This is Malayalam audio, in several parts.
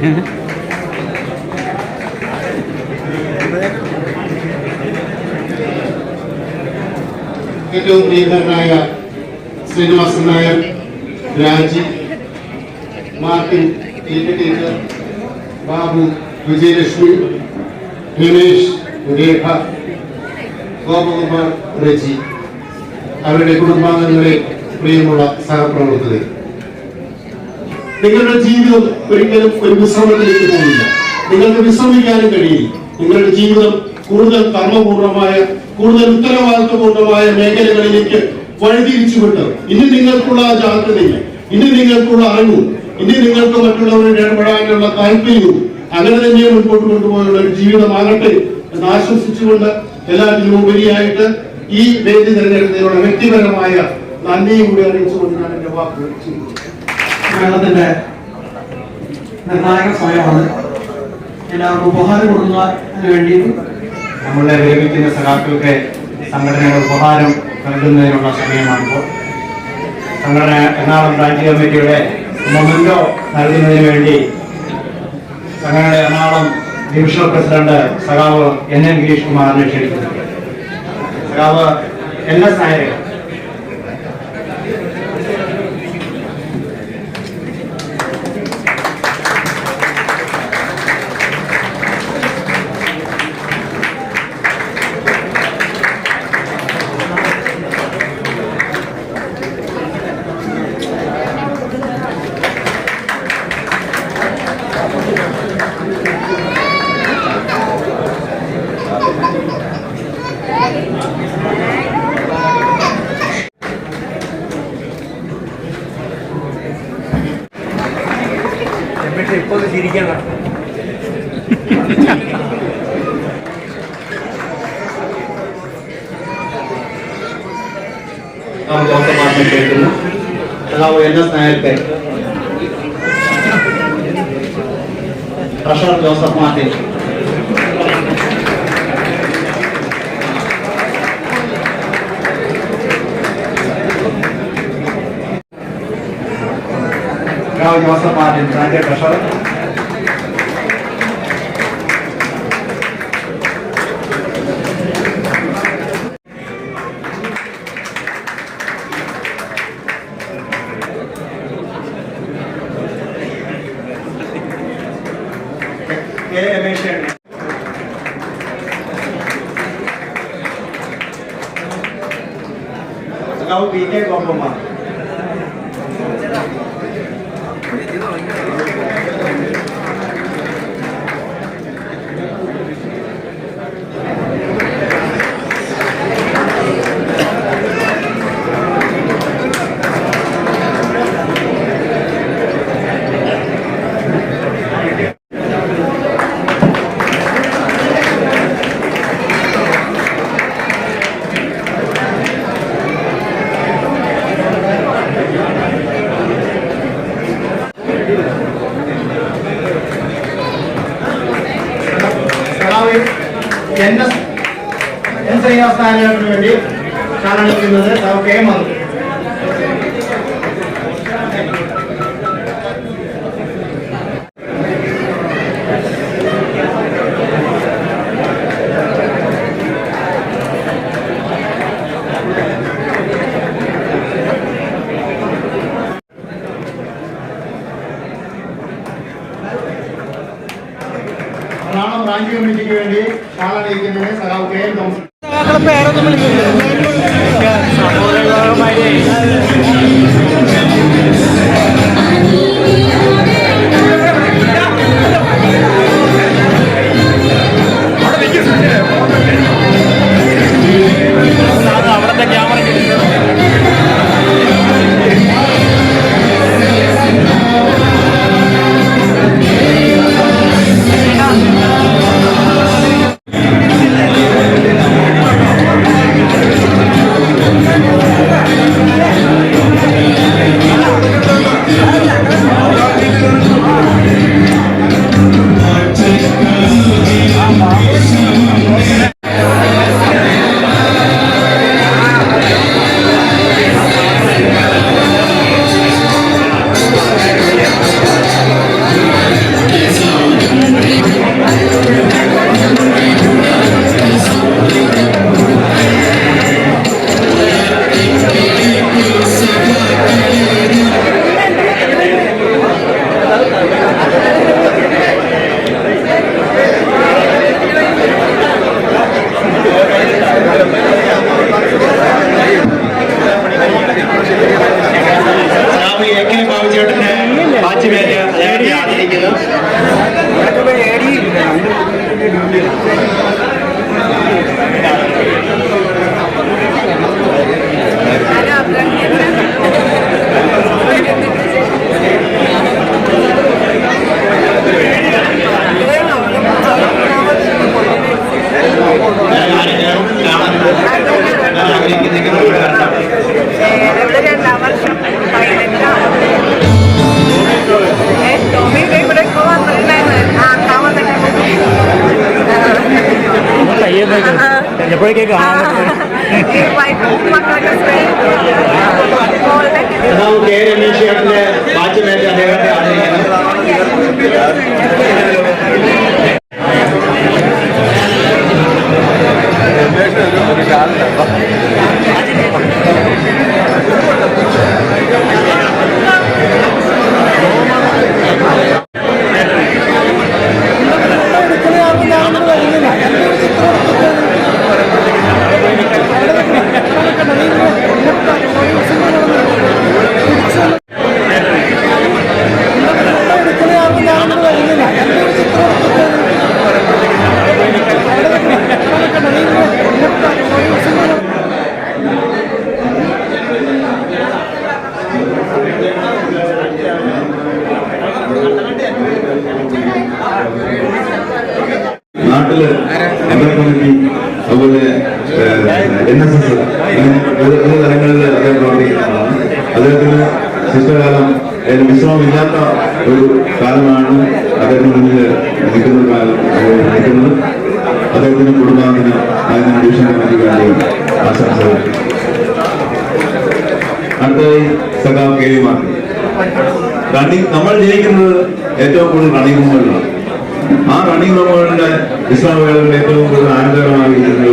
ഏറ്റവും പ്രിയങ്കരനായ ശ്രീനിവാസൻ നായർ, രാജി, മാർട്ടിൻ, ടീച്ചർ, ബാബു, വിജയലക്ഷ്മി, രമേശ്, രേഖ, ഗോപകുമാർ, റജി, അവരുടെ കുടുംബാംഗങ്ങളെ, പ്രിയമുള്ള സഹപ്രവർത്തകരെ, നിങ്ങളുടെ ജീവിതം ഒരിക്കലും ഒരു വിശ്രമത്തിലേക്ക് പോകില്ല. നിങ്ങൾക്ക് വിശ്രമിക്കാനും കഴിയില്ല. നിങ്ങളുടെ ജീവിതം കൂടുതൽ കർമ്മപൂർണമായ, കൂടുതൽ ഉത്തരവാദിത്വപൂർണമായ മേഖലകളിലേക്ക് വഴിതിരിച്ചുവിട്ട് ഇനി നിങ്ങൾക്കുള്ള ജാഗ്രതയും, ഇനി നിങ്ങൾക്കുള്ള അറിവും, ഇനി നിങ്ങൾക്ക് മറ്റുള്ളവരുടെ ഇടപെടാനുള്ള താല്പര്യവും അങ്ങനെ തന്നെ മുൻപോട്ട് കൊണ്ടുപോയുള്ള ഒരു ജീവിതമാകട്ടെ എന്ന് ആശംസിച്ചുകൊണ്ട് എല്ലാത്തിനും ഉപരിയായിട്ട് ഈ വേദി തിരഞ്ഞെടുത്തതിനുള്ള വ്യക്തിപരമായ നന്ദിയും കൂടി അറിയിച്ചുകൊണ്ട് ഞാൻ എന്റെ വാക്കുകൾ ചെയ്യുന്നു. കേരളത്തിന്റെ നിർണായക സമയമാണ്. എല്ലാവർക്കും ഉപഹാരം കൊടുക്കുന്നതിന് വേണ്ടി നമ്മളുടെ വിരമിക്കുന്ന സഖാക്കൾക്ക് സംഘടനകൾ ഉപഹാരം നൽകുന്നതിനുള്ള സമയമാണിപ്പോൾ. സംഘടന എറണാകുളം ബ്രാഞ്ച് കമ്മിറ്റിയുടെ മൊമെന്റോ നൽകുന്നതിന് വേണ്ടി സംഘടനയുടെ എറണാകുളം ഡിവിഷണൽ പ്രസിഡന്റ് സഖാവ് എൻ ഗിരീഷ് കുമാറിനെ ക്ഷണിക്കുന്നുണ്ട്. സഖാവ് NS നായർ. ഇപ്പോൾ ചിരിക്കണം. കേൾക്കുന്നു. NS നായർക്ക് treasurer Joseph Martin, Joseph Martin branch treasurer, PK Gopakumar, സ്ഥാനത്തിന് വേണ്ടി കാണിക്കുന്നത് കെ മധു. ബ്രാഞ്ച് കമ്മിറ്റിക്ക് വേണ്ടി കാലണിയിക്കുന്നത് സഖാവ് കെ എം തോമസ്. പേരൊന്നും അവിടത്തെ ക്യാമറ ഇടയ്ക്ക് കാണാൻ സഖാവ് കെ രമേശ് ചേട്ടന്റെ വാച്ച്മേറ്റ് അദ്ദേഹത്തെ ആദരിക്കണം. നാട്ടില് എംപ്ലോയ് കമ്മിറ്റി അതുപോലെ NSS വിവിധ തലങ്ങളിൽ അദ്ദേഹം പ്രവർത്തിക്കുന്നതാണ്. അദ്ദേഹത്തിന് ശിഷ്ടകാലം വിശ്രമമില്ലാത്ത ഒരു കാലമാണ് അദ്ദേഹത്തിന് മുന്നിൽ നിൽക്കുന്നത്. അദ്ദേഹത്തിന്റെ കുടുംബാംഗത്തിന് അതിന് ഡിവിഷൻ കമ്മിറ്റിക്ക് വേണ്ടി ആശംസകൾ. അടുത്തതായി സഖാവ് കെ വി മാർട്ടിൻ. റണ്ണിങ് നമ്മൾ ജയിക്കുന്നത് ഏറ്റവും കൂടുതൽ റണ്ണിങ് റൂമുകളിലാണ്. ആ റണ്ണിങ് റൂമുകളുടെ വിശ്രമവേളകളിൽ ഏറ്റവും കൂടുതൽ ആനന്ദകരമായി ഇരിക്കുന്നത്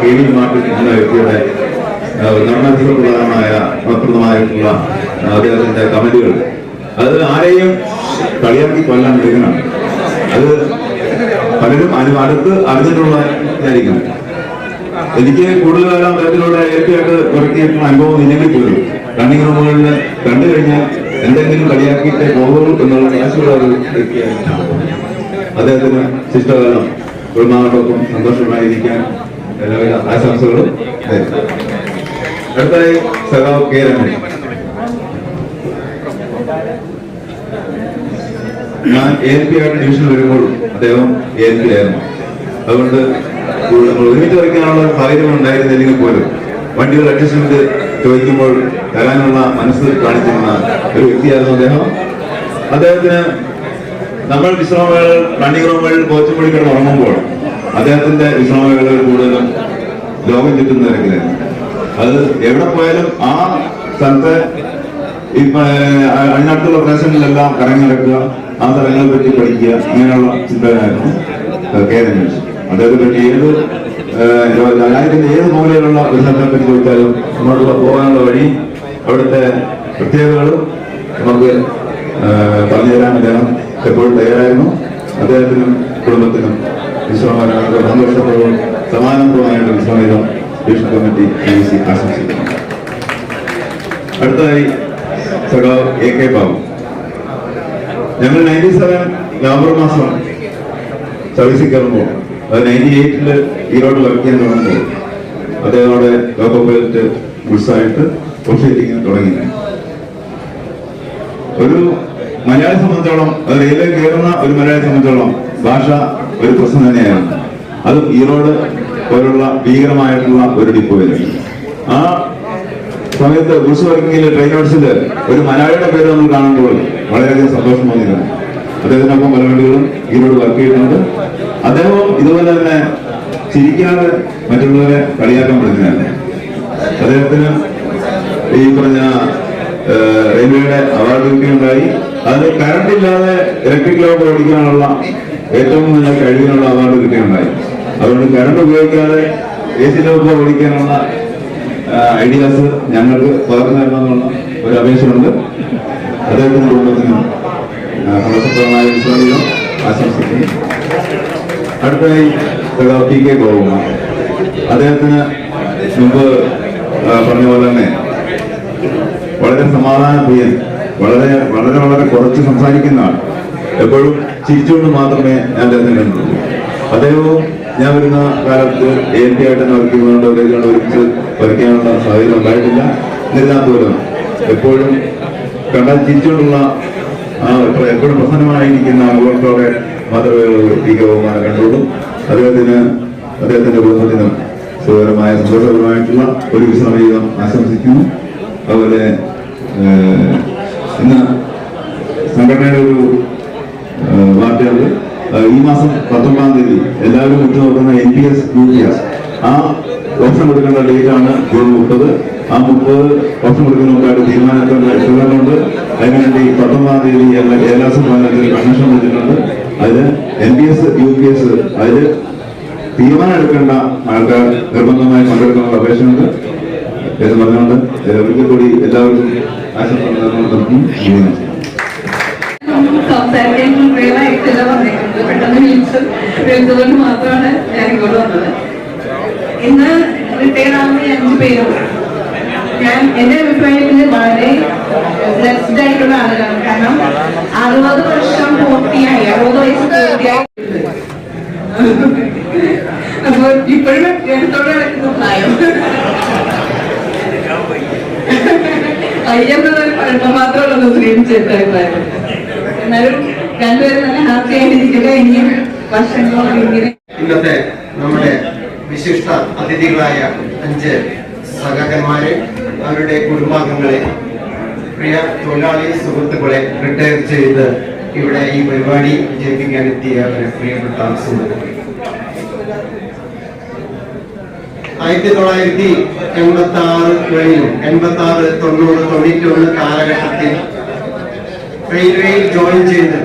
കെ വി മാർട്ടിൻ എന്ന വ്യക്തിയുടെ ഫലപ്രദമായിട്ടുള്ള അദ്ദേഹത്തിന്റെ കമന്റുകൾ. അത് ആരെയും കളിയാക്കി കൊല്ലാൻ എടുക്കണം. അത് പലരും അടുത്ത് അറിഞ്ഞിട്ടുള്ളതായിരിക്കും. എനിക്ക് കൂടുതൽ കാലം തരത്തിലുള്ള ഏറ്റവും ഉറക്കിയിട്ടുള്ള അനുഭവം ഇല്ലെങ്കിൽ പോലും റണ്ണിങ് റൂമുകളിൽ കണ്ടു കഴിഞ്ഞാൽ എന്തെങ്കിലും കളിയാക്കിയിട്ട് പോകുള്ളൂ എന്നുള്ള കാശുള്ള ഒരു വ്യക്തിയായിരുന്നു. അദ്ദേഹത്തിന് ശിഷ്ടകാലം കുടുംബാംഗങ്ങൾക്കൊപ്പം സന്തോഷമായിരിക്കാൻ എല്ലാവിധ ആശംസകളും. അടുത്തായി സഖാവ് കെ രമേശ്. ഞാൻ ANP ആയിട്ട് ഡിവിഷൻ വരുമ്പോൾ അദ്ദേഹം ANP ആയിരുന്നു. അതുകൊണ്ട് നമ്മൾ ഒരുമിച്ച് വരയ്ക്കാനുള്ള സാഹചര്യം ഉണ്ടായിരുന്നില്ലെങ്കിൽ പോലും വണ്ടികൾ അഡ്ജസ്റ്റ്മെന്റ് ചോദിക്കുമ്പോൾ തരാനുള്ള മനസ്സ് കാണിച്ചിരുന്ന ഒരു വ്യക്തിയായിരുന്നു അദ്ദേഹം. അദ്ദേഹത്തിന് നമ്മൾ വിശ്രമവേളകൾ റണ്ണിങ് റൂമുകളിൽ കോച്ചുപടി കിടന്ന് ഉറങ്ങുമ്പോൾ അദ്ദേഹത്തിന്റെ വിശ്രമവേളകൾ കൂടുതലും ലോകം ചുറ്റുന്ന തിരക്കിലായിരുന്നു. അത് എവിടെ പോയാലും ആ സ്ഥലത്തെ അതിനടുത്തുള്ള പ്രദേശങ്ങളിലെല്ലാം കറങ്ങി നടക്കുക, ആ സ്ഥലങ്ങളെ പറ്റി പഠിക്കുക, ഇങ്ങനെയുള്ള ചിന്തകനായിരുന്നു കെ രമേശ്. അദ്ദേഹത്തെ പറ്റി രാജ്യത്തിന്റെ ഏത് മൂലയിലുള്ള ഒരു സ്ഥലത്തെ പറ്റി ചോദിച്ചാലും അങ്ങോട്ടുള്ള പോകാനുള്ള വഴി, അവിടുത്തെ പ്രത്യേകതകളും നമുക്ക് പറഞ്ഞു തരാൻ അദ്ദേഹം എപ്പോഴും തയ്യാറായിരുന്നു. അദ്ദേഹത്തിനും കുടുംബത്തിനും വിശ്രമകാലങ്ങൾക്ക് സന്തോഷപ്രദവും സമാനപ്രദമായിട്ട് വിശ്രമിതം ഡിവിഷൻ കമ്മിറ്റി ആശംസിക്കുന്നു. അടുത്തതായി സഖാവ് AK ബാബു. ഞങ്ങൾ 97 നവംബർ മാസം സർവീസിൽ കയറുമ്പോൾ അത് 98 ഈരോട് വർക്ക് ചെയ്യാൻ തുടങ്ങുമ്പോൾ അദ്ദേഹത്തോടെ ലോക്കൽ പൈലറ്റ് ഗുഡ്സായിട്ട് ഓഫീസിങ് തുടങ്ങി. ഒരു മലയാളി സംബന്ധിച്ചോളം, അത് റെയിൽവേ കയറുന്ന ഒരു മലയാളി സംബന്ധിച്ചോളം ഭാഷ ഒരു പ്രശ്നം തന്നെയായിരുന്നു. അതും ഈറോഡ് പോലുള്ള ഭീകരമായിട്ടുള്ള ഒരു ഡിപ്പോയിൽ. ആ സമയത്ത് ബസ് വർക്കിംഗിൽ ട്രെയിൻ ഓട്സിൽ ഒരു മലയാളിയുടെ പേര് നമ്മൾ കാണുമ്പോൾ വളരെയധികം സന്തോഷം തോന്നിയിരുന്നു. അദ്ദേഹത്തിനൊപ്പം പല വണ്ടികളും ഈരോട് വർക്ക് ചെയ്യുന്നുണ്ട്. അദ്ദേഹവും ഇതുപോലെ തന്നെ ചിരിക്കാതെ മറ്റുള്ളവരെ കളിയാക്കാൻ പഠിക്കുന്നതാണ്. അദ്ദേഹത്തിന് ഈ പറഞ്ഞ റെയിൽവേയുടെ അവാർഡ് കിട്ടുകയുണ്ടായി. അതിന് കറണ്ട് ഇല്ലാതെ ഇലക്ട്രിക് ലോക്ക് ഓടിക്കാനുള്ള ഏറ്റവും നല്ല കഴിവിനുള്ള അവാർഡ് കിട്ടുകയുണ്ടായി. അതുകൊണ്ട് കറണ്ട് ഉപയോഗിക്കാതെ AC ലോക്ക് ഓടിക്കാനുള്ള ഐഡിയാസ് ഞങ്ങൾക്ക് പകർന്നു തരണമെന്നുള്ള ഒരു അപേക്ഷയുണ്ട്. അദ്ദേഹത്തിന്റെ കുടുംബത്തിനും സന്തോഷപ്രദമായ വിശ്രമിതം ആശംസിക്കുന്നു. അടുത്തതായി PK ഗോപകുമാർ. അദ്ദേഹത്തിന് മുമ്പ് പറഞ്ഞ പോലെ തന്നെ വളരെ സമാധാന പ്രിയൻ, വളരെ വളരെ വളരെ കുറച്ച് സംസാരിക്കുന്ന ആൾ, എപ്പോഴും ചിരിച്ചുകൊണ്ട് മാത്രമേ ഞാൻ അദ്ദേഹത്തെ കണ്ടുള്ളൂ. അദ്ദേഹവും ഞാൻ വരുന്ന കാലത്ത് ANP ആയിട്ട് തന്നെ വർക്ക് ചെയ്യുന്നതുകൊണ്ട് ഒരുമിച്ച് വരയ്ക്കാനുള്ള സാഹചര്യം ഉണ്ടായിട്ടില്ല. എന്നിരുന്നാൽ പോലും എപ്പോഴും കണ്ടാൽ ചിരിച്ചുകൊണ്ടുള്ള എപ്പോഴും പ്രസന്നമായിരിക്കുന്ന മുഖത്തോടെ മാത്രമേ PK ഗോപകുമാരെ കണ്ടുള്ളൂ. അദ്ദേഹത്തിന്റെ കുടുംബത്തിനും സുഖകരമായ സന്തോഷകരമായിട്ടുള്ള ഒരു വിശ്രമജീവിതം ആശംസിക്കുന്നു. അതുപോലെ ഇന്ന് സംഘടനയുടെ ഒരു വാർത്തയുണ്ട്. ഈ മാസം 19-ാം തീയതി എല്ലാവരും ഉറ്റുനോക്കുന്ന NPS UPS ആ ഓപ്ഷൻ കൊടുക്കേണ്ട ഡേറ്റ് ആണ് ജൂൺ 30. ആ 30 ഓപ്ഷൻ കൊടുക്കുന്ന മുമ്പായിട്ട് തീരുമാനത്തോണ്ട് അതിനുവേണ്ടി 19-ാം തീയതി എല്ലാ സംസ്ഥാനത്തിൽ കൺവെൻഷൻ വെച്ചിട്ടുണ്ട്. അതില് NPS UPS അതില് തീരുമാനം എടുക്കേണ്ട ആൾക്കാർ നിർബന്ധമായി പങ്കെടുക്കുന്ന അപേക്ഷയുണ്ട് എന്ന് പറഞ്ഞുകൊണ്ട് ഒരിക്കൽ കൂടി എല്ലാവർക്കും സംസാരിക്കാൻ മുൻപേതായിട്ടില്ല പറഞ്ഞേക്കുന്നത്. പെട്ടെന്ന് വിളിച്ചതുകൊണ്ട് മാത്രമാണ് ഞാൻ ഇങ്ങോട്ട് വന്നത്. ഇന്ന് റിട്ടയർ ആവുന്ന 5 പേരും ഞാൻ എന്റെ അഭിപ്രായത്തിൽ വളരെ ബ്ലെസ്ഡ് ആയിട്ടുള്ള ആളുകളാണ്. കാരണം 60 വർഷം പൂർത്തിയായി, 60 വയസ്സ് പൂർത്തിയായി. അപ്പൊ ഇപ്പോഴും എടുത്തോടെ നടക്കുന്ന പ്രായം അയ്യെന്നൊരു പഴക്കം മാത്രമുള്ള സ്ത്രീയുടെ അഭിപ്രായം. എന്നാലും രണ്ടുപേരും നല്ല ഹാപ്പി ആയിട്ടിരിക്കുക. ഇനിയും വർഷങ്ങളോളം ഇങ്ങനെ. ഇന്നത്തെ നമ്മുടെ വിശിഷ്ട അതിഥികളായ 5 സഹകന്മാരെ, അവരുടെ കുടുംബാംഗങ്ങളെ, പ്രിയ തൊഴിലാളി സുഹൃത്തുക്കളെ, റിട്ടയർ ചെയ്ത് ഇവിടെ ഈ പരിപാടി വിജയിപ്പിക്കാൻ എത്തിയ പ്രിയപ്പെട്ട സുഹൃത്തുക്കൾ, 1986-കളിലും 86, 90, 91 കാലഘട്ടത്തിൽ റെയിൽവേയിൽ ജോയിൻ ചെയ്ത്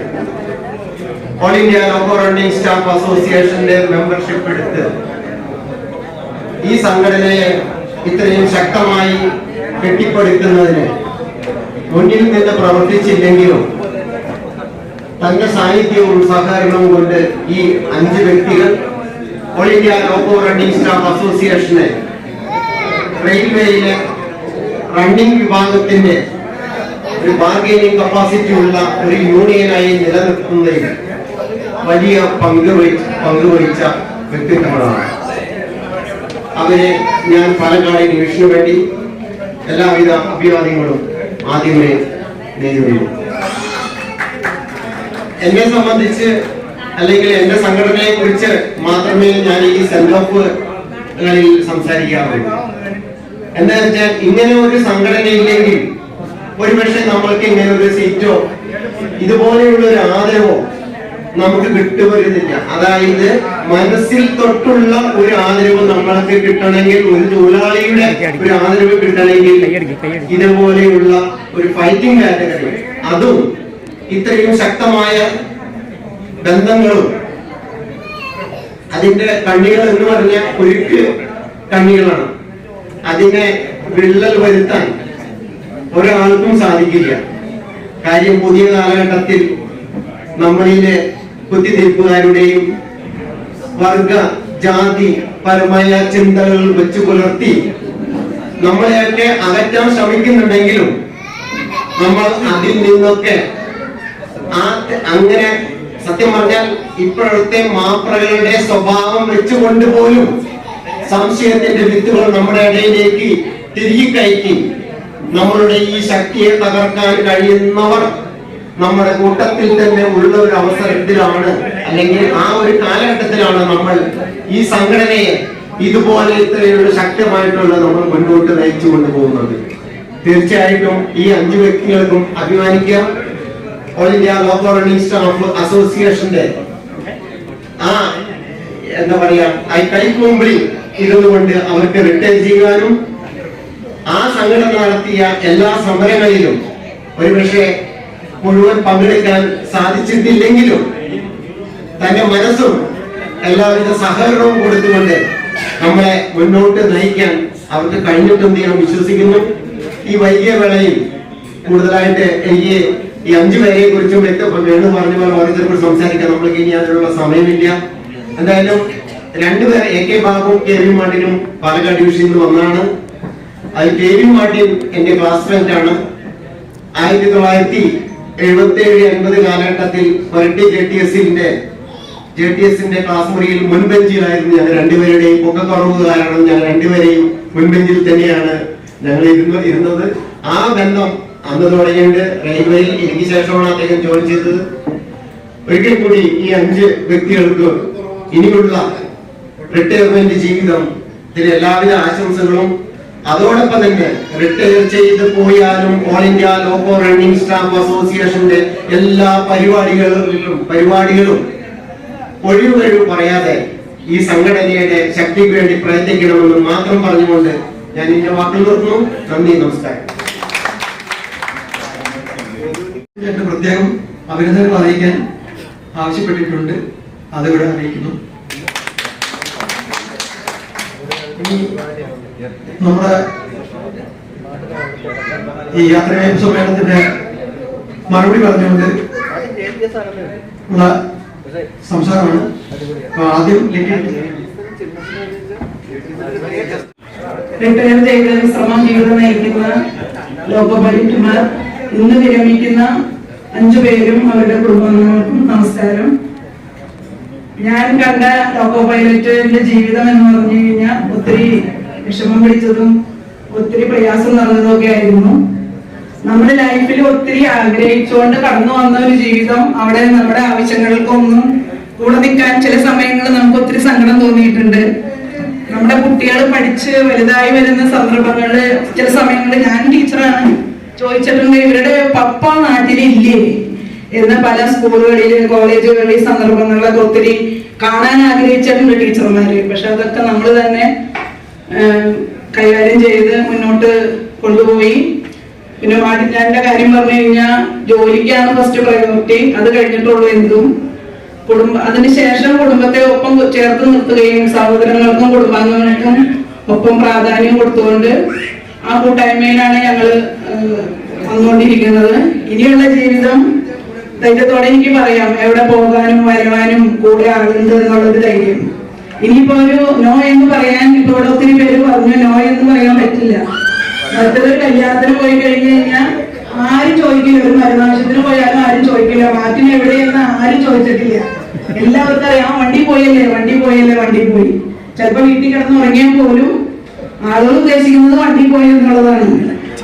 all India loco running staff അസോസിയേഷന്റെ മെമ്പർഷിപ്പ് എടുത്ത് ഈ സംഘടനയെ ഇത്രയും ശക്തമായി കെട്ടിപ്പടുക്കുന്നതിന് മുന്നിൽ നിന്ന് പ്രവർത്തിച്ചില്ലെങ്കിലും തന്റെ സാന്നിധ്യവും സഹകരണവും കൊണ്ട് ഈ 5 വ്യക്തികൾ all India loco running staff അസോസിയേഷനെ റെയിൽവേയിലെ റണ്ണിംഗ് വിഭാഗത്തിന്റെ ഒരു ബാർഗൈനിങ് കപ്പാസിറ്റി ഉള്ള ഒരു യൂണിയനായി നിലനിർത്തുന്നതിൽ വലിയ പങ്കുവഹിച്ച വ്യക്തിത്വങ്ങളാണ്. അവരെ ഞാൻ പാലക്കാട് ഡിവിഷന് വേണ്ടി എല്ലാവിധ അഭിവാദ്യങ്ങളും ആദ്യമേ നേരിടുന്നു. എന്നെ സംബന്ധിച്ച് അല്ലെങ്കിൽ എന്റെ സംഘടനയെ കുറിച്ച് മാത്രമേ ഞാൻ ഈ സെൻഡ് ഓഫുകളിൽ സംസാരിക്കാറുള്ളൂ. എന്താ വെച്ചാൽ ഇങ്ങനെ ഒരു സംഘടന ഇല്ലെങ്കിൽ ഒരുപക്ഷെ നമ്മൾക്ക് ഇങ്ങനെ ഒരു സീറ്റോ ഇതുപോലെയുള്ള ഒരു ആദരവോ നമുക്ക് കിട്ടുവരുന്നില്ല. അതായത് മനസ്സിൽ തൊട്ടുള്ള ഒരു ആദരവ് നമ്മൾക്ക് കിട്ടണമെങ്കിൽ, ഒരു തൊഴിലാളിയുടെ ഒരു ആദരവ് കിട്ടണമെങ്കിൽ ഇതുപോലെയുള്ള ഒരു ഫൈറ്റിംഗ് കാറ്റഗറി, അതും ഇത്രയും ശക്തമായ ബന്ധങ്ങളും അതിന്റെ കണ്ണികൾ എന്ന് പറഞ്ഞ ഒരുക്ക് കണ്ണികളാണ്. അതിനെ വിള്ളൽ വരുത്താൻ ഒരാൾക്കും സാധിക്കില്ല. കാര്യം പുതിയ കാലഘട്ടത്തിൽ നമ്മളിലെ കുത്തിത്തിരിപ്പുകാരുടെയും വർഗ ജാതി പരമായ ചിന്തകൾ വെച്ചു പുലർത്തി നമ്മളെയൊക്കെ അകറ്റാൻ ശ്രമിക്കുന്നുണ്ടെങ്കിലും നമ്മൾ അതിൽ നിന്നൊക്കെ അങ്ങനെ സത്യം പറഞ്ഞാൽ ഇപ്പോഴത്തെ മാപ്രകളുടെ സ്വഭാവം വെച്ചുകൊണ്ട് പോലും സംശയത്തിന്റെ വിത്തുകൾ നമ്മുടെ ഇടയിലേക്ക് തിരികെ കയറ്റി നമ്മളുടെ ഈ ശക്തിയെ തകർക്കാൻ കഴിയുന്നവർ നമ്മുടെ കൂട്ടത്തിൽ തന്നെ ഉള്ള ഒരു അവസരത്തിലാണ്, അല്ലെങ്കിൽ ആ ഒരു കാലഘട്ടത്തിലാണ് നമ്മൾ ഈ സംഘടനയെ ഇതുപോലെ ഇത്രയുള്ള ശക്തമായിട്ടുള്ള നമ്മൾ മുന്നോട്ട് നയിച്ചു കൊണ്ടുപോകുന്നത്. തീർച്ചയായിട്ടും ഈ 5 വ്യക്തികൾക്കും അഭിമാനിക്കാം. All India loco running staff അസോസിയേഷന്റെ എന്താ പറയാ കൈക്കുമ്പിളി ഇരുന്നുകൊണ്ട് അവർക്ക് റിട്ടയർ ചെയ്യാനും ആ സംഘടന നടത്തിയ എല്ലാ സമരങ്ങളിലും ഒരുപക്ഷെ മുഴുവൻ പങ്കെടുക്കാൻ സാധിച്ചിട്ടില്ലെങ്കിലും തന്റെ മനസ്സും എല്ലാവിധ സഹകരണവും കൊടുത്തുകൊണ്ട് നമ്മളെ മുന്നോട്ട് നയിക്കാൻ അവർക്ക് കഴിഞ്ഞിട്ടുണ്ട് ഞാൻ വിശ്വസിക്കുന്നു. ഈ വൈകിയ വേളയിൽ കൂടുതലായിട്ട് എനിക്ക് ഈ 5 പേരെ കുറിച്ചും വേണു പറഞ്ഞ പോലെ ഓരോരുത്തരെ സംസാരിക്കാൻ നമ്മൾക്ക് ഇനി അതിനുള്ള സമയമില്ല. എന്തായാലും 2 പേർ AK ബാബുവും KV മാർട്ടിനും പാലക്കാട് ഡിവിഷനിൽ നിന്ന് വന്നാണ്. അത് KV മാർട്ടിൻ എന്റെ ക്ലാസ്മേറ്റ് ആണ്. 1977-80 കാലഘട്ടത്തിൽ കൊരട്ടി JTS-ന്റെ ക്ലാസ് മുറിയിൽ മുൻബെഞ്ചിലായിരുന്നു ഞങ്ങൾ 2 പേരുടെയും പൊക്കക്കുറവ് കാരണം ഞങ്ങൾ 2 പേരെയും മുൻബെഞ്ചിൽ തന്നെയാണ് ഞങ്ങൾ ഇരുന്നത്. ആ ബന്ധം അന്ന് തുടങ്ങിയിട്ട് റെയിൽവേയിൽ എനിക്ക് ശേഷമാണ് അദ്ദേഹം ജോലി ചെയ്തത്. ഒരിക്കൽ കൂടി ഈ 5 വ്യക്തികൾക്ക് ഇനിയുള്ള റിട്ടയർമെന്റ് ജീവിതത്തിന് എല്ലാവിധ ആശംസകളും, അതോടൊപ്പം തന്നെ റിട്ടയർ ചെയ്ത് പോയാലും all India loco running staff അസോസിയേഷന്റെ എല്ലാ പരിപാടികളും ഒഴിവുകഴിവ് പറയാതെ ഈ സംഘടനയുടെ ശക്തിക്ക് വേണ്ടി പ്രയത്നിക്കണമെന്ന് മാത്രം പറഞ്ഞുകൊണ്ട് ഞാൻ എന്റെ വാക്കുകൾ നിർത്തുന്നു. നന്ദി, നമസ്കാരം. പ്രത്യേകം അഭിനന്ദനങ്ങൾ അറിയിക്കാൻ ആവശ്യപ്പെട്ടിട്ടുണ്ട്, അതിവിടെ അറിയിക്കുന്നു. ഇനി നമ്മുടെ ഈ യാത്രയയപ്പ് സമ്മേളനത്തിന്റെ മറുപടി പറഞ്ഞുകൊണ്ട് ഉള്ള സംസാരമാണ്. ആദ്യം റിട്ടയർ ചെയ്ത് ശ്രമം ജീവിതം നയിക്കുന്ന ലോക്കോ പൈലറ്റുമാർ, ഇന്ന് വിരമിക്കുന്ന 5 പേരും അവരുടെ കുടുംബാംഗങ്ങൾക്കും നമസ്കാരം. ഞാൻ കണ്ട ലോക്കോ പൈലറ്റിന്റെ ജീവിതം എന്ന് പറഞ്ഞു കഴിഞ്ഞാൽ ഒത്തിരി വിഷമം പിടിച്ചതും ഒത്തിരി പ്രയാസം നിറഞ്ഞതും ഒക്കെ ആയിരുന്നു. നമ്മുടെ ലൈഫിൽ ഒത്തിരി ആഗ്രഹിച്ചുകൊണ്ട് കടന്നു വന്ന ഒരു ജീവിതം, അവിടെ നമ്മുടെ ആവശ്യങ്ങൾക്കൊന്നും കൂടെ നിൽക്കാൻ ചില സമയങ്ങളിൽ നമുക്ക് ഒത്തിരി സങ്കടം തോന്നിയിട്ടുണ്ട്. നമ്മുടെ കുട്ടികൾ പഠിച്ച് വലുതായി വരുന്ന സന്ദർഭങ്ങളിൽ ചില സമയങ്ങളിൽ ഞാൻ ടീച്ചറാണ്, ചോദിച്ചിട്ടുണ്ട് ഇവരുടെ പപ്പ നാട്ടിലില്ലേ എന്ന് പല സ്കൂളുകളിൽ കോളേജുകളിൽ സന്ദർഭങ്ങളിലൊക്കെ ഒത്തിരി കാണാൻ ആഗ്രഹിച്ചിട്ടുണ്ട് ടീച്ചർമാര്. പക്ഷെ അതൊക്കെ നമ്മൾ തന്നെ കൈകാര്യം ചെയ്ത് മുന്നോട്ട് കൊണ്ടുപോയി. പിന്നെ വാടിന്റെ കാര്യം പറഞ്ഞു കഴിഞ്ഞാൽ ജോലിക്കാണ് ഫസ്റ്റ് പ്രയോറിറ്റി, അത് കഴിഞ്ഞിട്ടുള്ളൂ എന്തും. അതിനുശേഷം കുടുംബത്തെ ഒപ്പം ചേർത്ത് നിർത്തുകയും സഹോദരങ്ങൾക്കും കുടുംബാംഗങ്ങൾക്കും ഒപ്പം പ്രാധാന്യം കൊടുത്തുകൊണ്ട് ആ കൂട്ടായ്മയിലാണ് ഞങ്ങൾ വന്നുകൊണ്ടിരിക്കുന്നത്. ഇനിയുള്ള ജീവിതം ധൈര്യത്തോടെ എനിക്ക് പറയാം, എവിടെ പോകാനും വരുവാനും കൂടെ ആളുണ്ട് എന്നുള്ളൊരു ധൈര്യം. ഇനിയിപ്പോ ഒരു നോ എന്ന് പറയാൻ ഇപ്പൊ ഇവിടെ ഒത്തിരി പേര് പറഞ്ഞു, നോ എന്ന് പറയാൻ പറ്റില്ല. മറ്റൊരു കല്യാണത്തിന് പോയി കഴിഞ്ഞു കഴിഞ്ഞാൽ ആരും ചോദിക്കില്ല, ഒരു മരുന്നാവശ്യത്തിന് പോയാലും ആരും ചോദിക്കില്ല മാറ്റിന് എവിടെയെന്ന് ആരും ചോദിച്ചിട്ടില്ല. എല്ലാവർക്കും അറിയാം വണ്ടി പോയല്ലേ വണ്ടി പോയി. ചിലപ്പോ വീട്ടിൽ കിടന്ന് ഉറങ്ങിയാൽ പോലും ആളുകൾ ഉദ്ദേശിക്കുന്നത് വണ്ടി പോയി എന്നുള്ളതാണ്.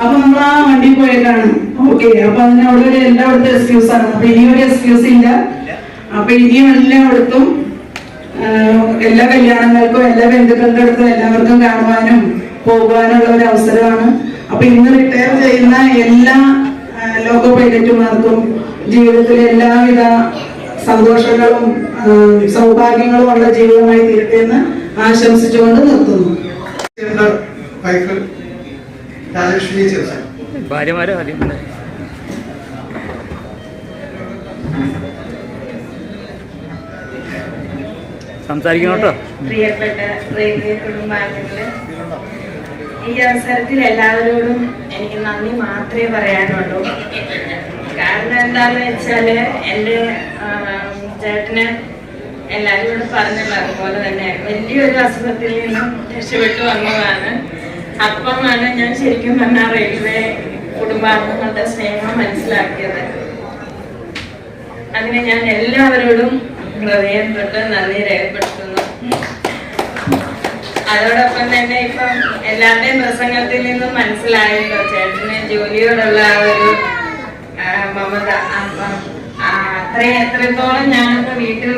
അപ്പൊ നമ്മൾ ആ വണ്ടി പോയതാണ് ഓക്കെ. അപ്പൊ അതിന് അവിടെ ഒരു എല്ലായിടത്തും എക്സ്ക്യൂസ് ആണ്. അപ്പൊ ഇനിയൊരു എക്സ്ക്യൂസ് ഇല്ല. അപ്പൊ ഇനിയും എല്ലായിടത്തും എല്ലാ കല്യാണങ്ങൾക്കും എല്ലാ ബന്ധുക്കളുടെ അടുത്തും എല്ലാവർക്കും കാണുവാനും പോകുവാനുള്ള ഒരു അവസരമാണ്. അപ്പൊ ഇന്ന് റിട്ടയർ ചെയ്യുന്ന എല്ലാ ലോക്കോ പൈലറ്റുമാർക്കും ജീവിതത്തിലെ എല്ലാവിധ സന്തോഷങ്ങളും സൗഭാഗ്യങ്ങളും ഉള്ള ജീവിതമായി തീരട്ടെ എന്ന് ആശംസിച്ചുകൊണ്ട് നിർത്തുന്നു. ഭാര്യമാരെ ആദ്യം സംസാരിക്കണം കേട്ടോ. പ്രിയപ്പെട്ട റെയിൽവേ കുടുംബാംഗങ്ങളെ, ഈ അവസരത്തിൽ എല്ലാവരോടും എനിക്ക് നന്ദി മാത്രമേ പറയാനുള്ളൂ. കാരണം എന്താന്ന് വെച്ചാല് എൻ്റെ ചേട്ടന് എല്ലാവരും കൂടെ പറഞ്ഞല്ലോ, അതുപോലെ തന്നെ വലിയൊരു അസുഖത്തിൽ നിന്നും രക്ഷപ്പെട്ടു വന്നതാണ്. അപ്പമാണ് ഞാൻ ശരിക്കും പറഞ്ഞാൽ റെയിൽവേ കുടുംബാംഗങ്ങളുടെ സ്നേഹം മനസ്സിലാക്കിയത്. അതിന് ഞാൻ എല്ലാവരോടും ഹൃദയം തൊട്ട് നന്ദി രേഖപ്പെടുത്തുന്നു. അതോടൊപ്പം തന്നെ ഇപ്പം എല്ലാവരുടെയും പ്രസംഗത്തിൽ നിന്നും മനസ്സിലായല്ലോ ചേട്ടന് ജോലിയോടുള്ള ആ ഒരു മമത. അപ്പം എത്രത്തോളം ഞാനിപ്പോ വീട്ടിൽ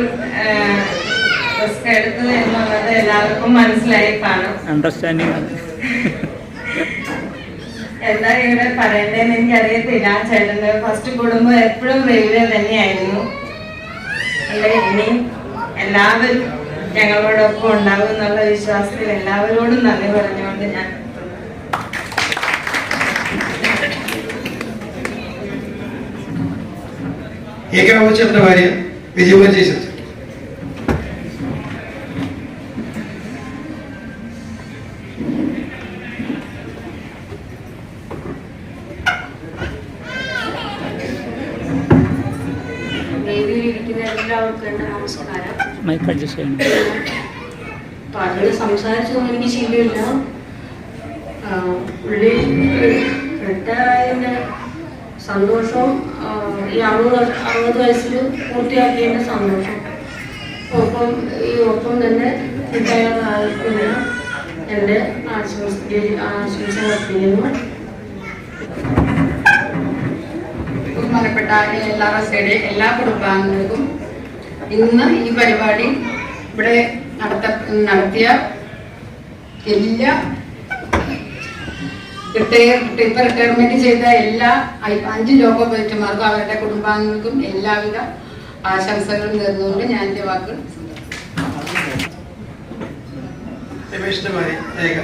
റിസ്ക് എടുത്തു എന്നുള്ളത് എല്ലാവർക്കും മനസ്സിലായി കാണും. അണ്ടർസ്റ്റാൻഡിങ് എന്താ ഇവിടെ പറയേണ്ടതെന്ന് എനിക്കറിയത്തില്ല. ചേട്ടന്റെ ഫസ്റ്റ് കുടുംബം എപ്പോഴും റെയിൽവേ തന്നെയായിരുന്നു. ഇനിയും എല്ലാവരും ഞങ്ങളോടൊപ്പം ഉണ്ടാവും എന്നുള്ള വിശ്വാസത്തിൽ എല്ലാവരോടും നന്ദി പറഞ്ഞുകൊണ്ട് ഞാൻ ഏകാവച്ചന്റെ ഭാര്യ വിജയകുമാരി ചേച്ചി. എല്ലാവർക്കും എൻ്റെ നമസ്കാരം. മൈക്ക് അഡ്ജസ്റ്റ് ചെയ്യണം. പലരും സംസാരിച്ചൊന്നും എനിക്ക് ശീലമില്ല. പുള്ളി റിട്ടയറായതിൻ്റെ സന്തോഷവും ഈ 60 വയസ്സിൽ പൂർത്തിയാക്കിയതിൻ്റെ സന്തോഷം ഒപ്പം തന്നെ റിട്ടയറായിരിക്കുന്ന എൻ്റെ ആശംസകൾ അർപ്പിക്കുന്നു. ബഹുമാനപ്പെട്ട LRSയുടെ എല്ലാ കുടുംബാംഗങ്ങൾക്കും ഇന്ന് ഈ പരിപാടി ഇവിടെ നടത്തിയ എല്ലാ റിട്ടയർമെന്റ് ചെയ്ത എല്ലാ 5 ലോക്കോ പൈലറ്റുമാർക്കും അവരുടെ കുടുംബാംഗങ്ങൾക്കും എല്ലാവിധ ആശംസകളും നേർന്നുകൊണ്ട് ഞാൻ എൻ്റെ വാക്കുകൾ രമേശിന്റെ ഭാര്യ രേഖ.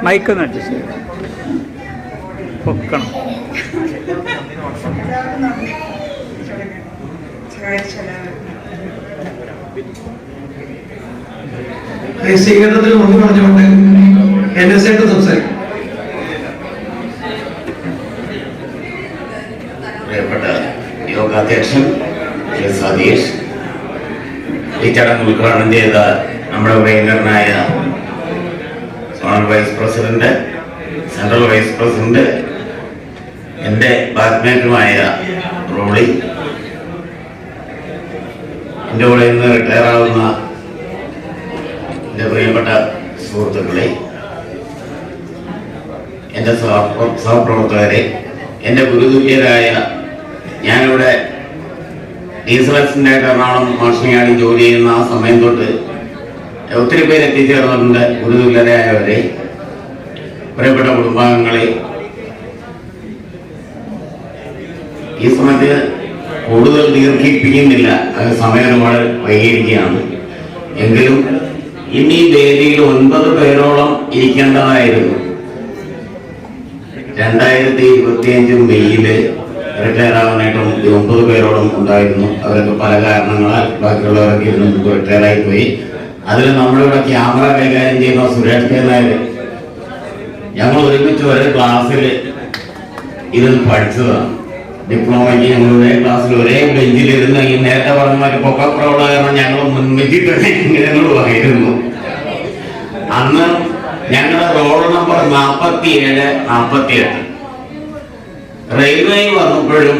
മൈക്കൊന്ന് അഡ്ജസ്റ്റ് ചെയ്യും പൊക്കണം. സ്വീകരണത്തിൽ മുമ്പ് പറഞ്ഞുകൊണ്ട് NSA സംസാരിക്കും. പ്രിയപ്പെട്ട യോഗാധ്യക്ഷൻ സതീഷ്, ഈ ചടങ്ങ് ഉദ്ഘാടനം ചെയ്ത നമ്മുടെ പ്രിയങ്കരനായ zonal vice president, central vice president, എൻ്റെ ബാറ്റ്മേറ്റുമായ റോളി, എൻ്റെ കൂടെ ഇന്ന് റിട്ടയർ ആവുന്ന എൻ്റെ പ്രിയപ്പെട്ട സുഹൃത്തുക്കളെ, എൻ്റെ സഹപ്രവർത്തകരെ, എൻ്റെ ഗുരുതുല്യരായ, ഞാനിവിടെ ഡീസൽ അസിസ്റ്റൻ്റായിട്ട് എറണാകുളം മാഷിനിയാടി ജോലി ചെയ്യുന്ന ആ സമയം തൊട്ട് ഒത്തിരി പേര് എത്തിച്ചേർന്നിട്ടുണ്ട്. ഗുരുതുല്യരായവരെ, പ്രിയപ്പെട്ട കുടുംബാംഗങ്ങളെ, ഈ സമയത്ത് കൂടുതൽ ദീർഘിപ്പിക്കുന്നില്ല, അത് സമയം ഒരുപാട് വൈകിയിരിക്കുകയാണ്. എങ്കിലും ഇനി വേദിയിൽ 9 പേരോളം ഇരിക്കേണ്ടതായിരുന്നു. 2025 മെയ്യില് റിട്ടയർ ആവാനായിട്ട് 9 പേരോളം ഉണ്ടായിരുന്നു. അവരൊക്കെ പല കാരണങ്ങളാൽ ബാക്കിയുള്ളവരൊക്കെ ഇരുന്ന് റിട്ടയർ ആയിപ്പോയി. അതിൽ നമ്മളിവിടെ ക്യാമറ കൈകാര്യം ചെയ്യുന്ന സുരേഷ് കെ നായർ, ഞങ്ങൾ ഒരുമിച്ച് ഒരേ ക്ലാസ്സിൽ ഇരുന്ന് പഠിച്ചതാണ്. ഡിപ്ലോമയ്ക്ക് ഞങ്ങൾ ഒരേ ക്ലാസ്സിൽ ഒരേ ബെഞ്ചിലിരുന്ന് ഈ നേരത്തെ പറഞ്ഞ മാതിരി പൊക്കപ്പുറമുള്ള കാരണം ഞങ്ങൾ മുൻപെഞ്ചിൽ തന്നെ ഞങ്ങളുമായിരുന്നു. അന്ന് ഞങ്ങളുടെ റോൾ നമ്പർ 47, 48. റെയിൽവേ വന്നപ്പോഴും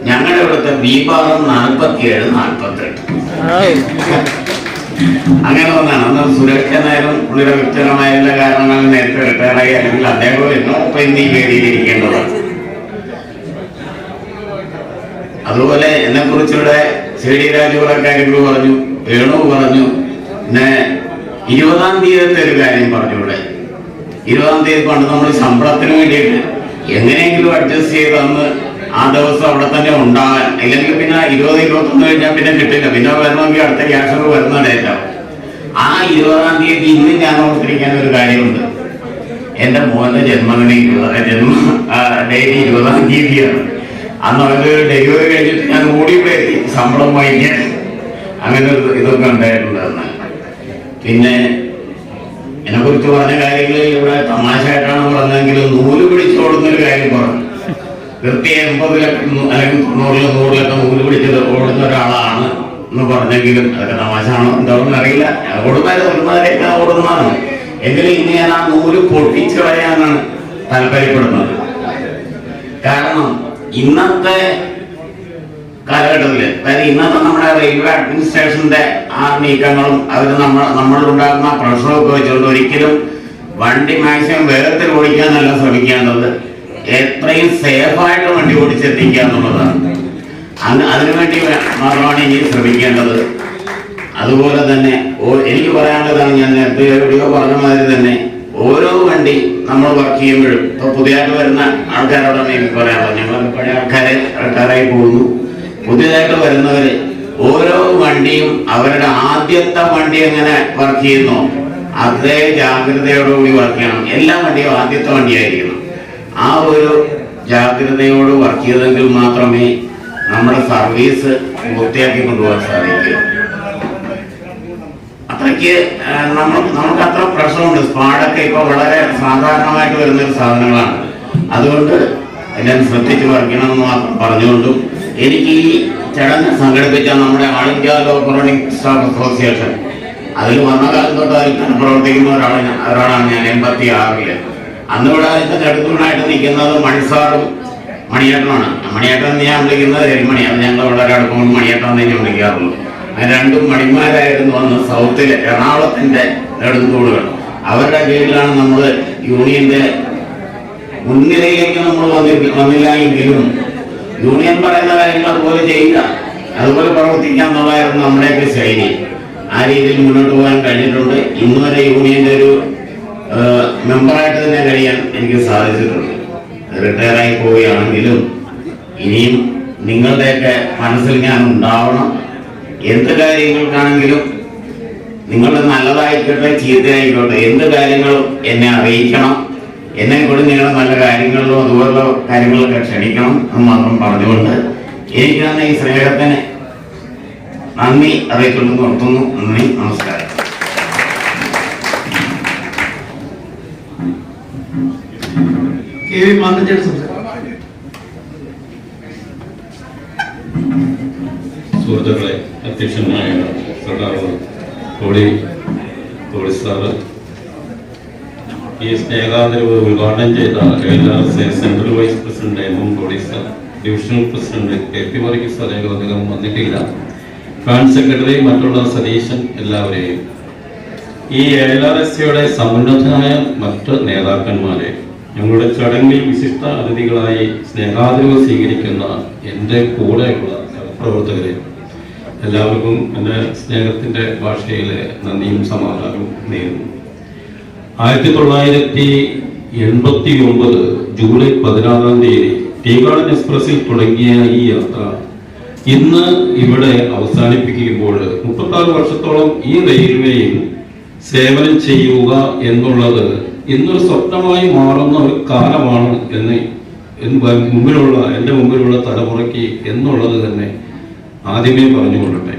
ഞങ്ങളുടെ ഇവിടുത്തെ വിഭാഗം 47, 48. അങ്ങനെ ഒന്നാണ്. അന്ന് സുരക്ഷ നായരും പുള്ളിയുടെ വ്യക്തിപരമായ എല്ലാ കാരണങ്ങളും നേരത്തെ റിട്ടയറായി, അല്ലെങ്കിൽ അദ്ദേഹം ഇപ്പൊ ഇന്ന് ഈ വേദിയിലിരിക്കേണ്ടതാണ്. അതുപോലെ എന്നെ കുറിച്ചിവിടെ CD രാജു കുറെ കാര്യങ്ങൾ പറഞ്ഞു, വേണു പറഞ്ഞു. പിന്നെ 20-ാം തീയതിത്തെ ഒരു കാര്യം പറഞ്ഞു. ഇവിടെ 20-ാം തീയതി പണ്ട് നമ്മൾ ശമ്പളത്തിന് വേണ്ടിയിട്ട് എങ്ങനെയെങ്കിലും അഡ്ജസ്റ്റ് ചെയ്ത് അന്ന് ആ ദിവസം അവിടെ തന്നെ ഉണ്ടാകാൻ, അല്ലെങ്കിൽ പിന്നെ 20-21 കഴിഞ്ഞാൽ പിന്നെ കിട്ടില്ല, പിന്നെ വരണമെങ്കിൽ അടുത്ത ക്യാഷ് വരുന്ന ഡേറ്റ്. ആ 20-ാം തീയതി ഇന്ന് ഞാൻ ഓർത്തിരിക്കാൻ ഒരു കാര്യമുണ്ട്. എൻ്റെ മോന്റെ ജന്മദിനക്കുള്ള ഡേറ്റ് 20-ാം തീയതിയാണ്. അന്ന് അവര് ഡെലിവറി കഴിഞ്ഞിട്ട് ഞാൻ ഓടിപ്പോയി ശമ്പളം വാങ്ങിക്കാൻ. അങ്ങനെ ഇതൊക്കെ ഉണ്ടായിട്ടുണ്ടെന്ന്. പിന്നെ എന്നെ കുറിച്ച് പറഞ്ഞ കാര്യങ്ങൾ ഇവിടെ തമാശയായിട്ടാണ് പറഞ്ഞെങ്കിലും നൂല് പിടിച്ചോടുന്നൊരു കാര്യം പറഞ്ഞു. കൃത്യം 80-ലൊക്കെ അല്ലെങ്കിൽ 90-ലൊക്കെ നൂല് പിടിച്ചത് ഓടുന്ന ഒരാളാണ് എന്ന് പറഞ്ഞെങ്കിലും അതൊക്കെ തമാശയാണോ എന്താണെന്ന് അറിയില്ല. ഒരുമാതിരൊക്കെ ഓടുന്നതാണ്. എങ്കിലും ഇന്ന് ഞാൻ ആ നൂല് പൊട്ടിച്ചു കളയാനാണ് താല്പര്യപ്പെടുന്നത്. കാരണം ഇന്നത്തെ കാലഘട്ടത്തില്, അതായത് ഇന്നത്തെ നമ്മുടെ റെയിൽവേ അഡ്മിനിസ്ട്രേഷന്റെ ആ നീക്കങ്ങളും അവർ നമ്മളുണ്ടാക്കുന്ന പ്രഷറൊക്കെ വെച്ചുകൊണ്ട് ഒരിക്കലും വണ്ടി മാക്സിമം വേഗത്തിൽ ഓടിക്കാനല്ല ശ്രമിക്കേണ്ടത്, എത്രയും സേഫായിട്ട് വണ്ടി ഓടിച്ചെത്തിക്കുക എന്നുള്ളതാണ്. അതിനുവേണ്ടി മാത്രമാണ് ഇനി ശ്രമിക്കേണ്ടത്. അതുപോലെ തന്നെ എനിക്ക് പറയാനുള്ളതാണ്, ഞാൻ നേരത്തെ എവിടെയോ പറഞ്ഞ മാതിരി തന്നെ ഓരോ വണ്ടി നമ്മൾ വർക്ക് ചെയ്യുമ്പോഴും, ഇപ്പൊ പുതിയതായിട്ട് വരുന്ന ആൾക്കാരോടാണ് എനിക്ക് പറയാനുള്ളത്. ഞങ്ങൾ പഴയ ആൾക്കാരെ റിട്ടയറായി പോകുന്നു. പുതിയതായിട്ട് വരുന്നവര് ഓരോ വണ്ടിയും അവരുടെ ആദ്യത്തെ വണ്ടി എങ്ങനെ വർക്ക് ചെയ്യുന്നോ അതേ ജാഗ്രതയോടുകൂടി വർക്ക് ചെയ്യണം. എല്ലാ വണ്ടിയും ആദ്യത്തെ വണ്ടിയായിരിക്കണം. ആ ഒരു ജാഗ്രതയോട് വർക്ക് ചെയ്തെങ്കിൽ മാത്രമേ നമ്മുടെ സർവീസ് പൂർത്തിയാക്കി കൊണ്ടുപോകാൻ സാധിക്കൂ. അത്രയ്ക്ക് നമുക്ക് അത്ര പ്രശ്നമുണ്ട്. സ്പാഡൊക്കെ ഇപ്പൊ വളരെ സാധാരണമായിട്ട് വരുന്നൊരു സാധനങ്ങളാണ്. അതുകൊണ്ട് എല്ലാം ശ്രദ്ധിച്ച് വരയ്ക്കണമെന്ന് മാത്രം പറഞ്ഞുകൊണ്ടും, എനിക്ക് ഈ ചടങ്ങ് സംഘടിപ്പിച്ച നമ്മുടെ all India local running staff association, അതിൽ വന്ന കാലം തൊട്ട് അതിൽ പ്രവർത്തിക്കുന്ന ഒരാളാണ് ഞാൻ. 86-ല് അന്നിവിടെ അതിന്റെ നെടുത്തൂണായിട്ട് നിൽക്കുന്നത് മണിസാറും മണിയേട്ടനാണ്. മണിയേട്ടൻ ഞാൻ വിളിക്കുന്നത് എരിമണി. അത് ഞങ്ങൾ വളരെ അടുപ്പം മണിയേട്ടൻ തന്നെ ഞാൻ വിളിക്കാറുള്ളൂ. രണ്ടും മണിമാരായിരുന്നു അന്ന് സൗത്തിലെ എറണാകുളത്തിന്റെ നെടുന്തൂണുകൾ. അവരുടെ കീഴിലാണ് നമ്മൾ യൂണിയന്റെ മുൻനിരയിലേക്ക് നമ്മൾ വന്നില്ല എങ്കിലും യൂണിയൻ പറയുന്ന കാര്യങ്ങൾ അതുപോലെ ചെയ്യുക, അതുപോലെ പ്രവർത്തിക്കുക എന്നുള്ളതായിരുന്നു നമ്മുടെയൊക്കെ ശൈലി. ആ രീതിയിൽ മുന്നോട്ട് പോകാൻ കഴിഞ്ഞിട്ടുണ്ട്. ഇന്നുവരെ യൂണിയന്റെ ഒരു മെമ്പറായിട്ട് തന്നെ കഴിയാൻ എനിക്ക് സാധിച്ചിട്ടുണ്ട്. റിട്ടയറായി പോവുകയാണെങ്കിലും ഇനിയും നിങ്ങളുടെയൊക്കെ മനസ്സിൽ ഞാൻ ഉണ്ടാവണം. എന്ത് കാര്യങ്ങൾക്കാണെങ്കിലും നിങ്ങൾ നല്ലതായിക്കോട്ടെ ചീത്തയായിക്കോട്ടെ എന്ത് കാര്യങ്ങളും എന്നെ അറിയിക്കണം. എന്നെ കൂടി നിങ്ങളുടെ നല്ല കാര്യങ്ങളിലും അതുപോലുള്ള കാര്യങ്ങളൊക്കെ ക്ഷണിക്കണം എന്ന് മാത്രം പറഞ്ഞുകൊണ്ട് എനിക്ക് തന്നെ ഈ സ്നേഹത്തിന് നന്ദി അറിയിക്കൊണ്ട് നിർത്തുന്നു. നന്ദി, നമസ്കാരം. സുഹൃത്തുക്കളെ, അധ്യക്ഷനായ സഖാവ് തോളി സാറ്, ഈ സ്നേഹാദരവ് ഉദ്ഘാടനം ചെയ്ത KLRSA central vice president M Tholi sir, divisional president KP Varghese അദ്ദേഹം വന്നിട്ടില്ല, ബ്രാഞ്ച് സെക്രട്ടറി, മറ്റുള്ള സതീശൻ, എല്ലാവരെയും, ഈ KLRSAയുടെ സമുന്നതനായ മറ്റ് നേതാക്കന്മാരെ, ഞങ്ങളുടെ ചടങ്ങിൽ വിശിഷ്ട അതിഥികളായി സ്നേഹാദരവ് സ്വീകരിക്കുന്ന എൻ്റെ കൂടെയുള്ള സഹപ്രവർത്തകരെ എല്ലാവർക്കും എൻ്റെ സ്നേഹത്തിൻ്റെ ഭാഷയിലെ നന്ദിയും സമാധാനവും നേരുന്നു. 1989 ജൂലൈ 16 ടീ ഗാർഡൻ എക്സ്പ്രസിൽ തുടങ്ങിയ ഈ യാത്ര ഇന്ന് ഇവിടെ അവസാനിപ്പിക്കുമ്പോൾ 36 വർഷത്തോളം ഈ റെയിൽവേയിൽ സേവനം ചെയ്യുക എന്നുള്ളത് ഇന്നൊരു സ്വപ്നമായി മാറുന്ന ഒരു കാലമാണ് എന്ന് എൻ്റെ മുമ്പിലുള്ള തലമുറയ്ക്ക് എന്നുള്ളത് തന്നെ ആദ്യമേ പറഞ്ഞുകൊള്ളട്ടെ.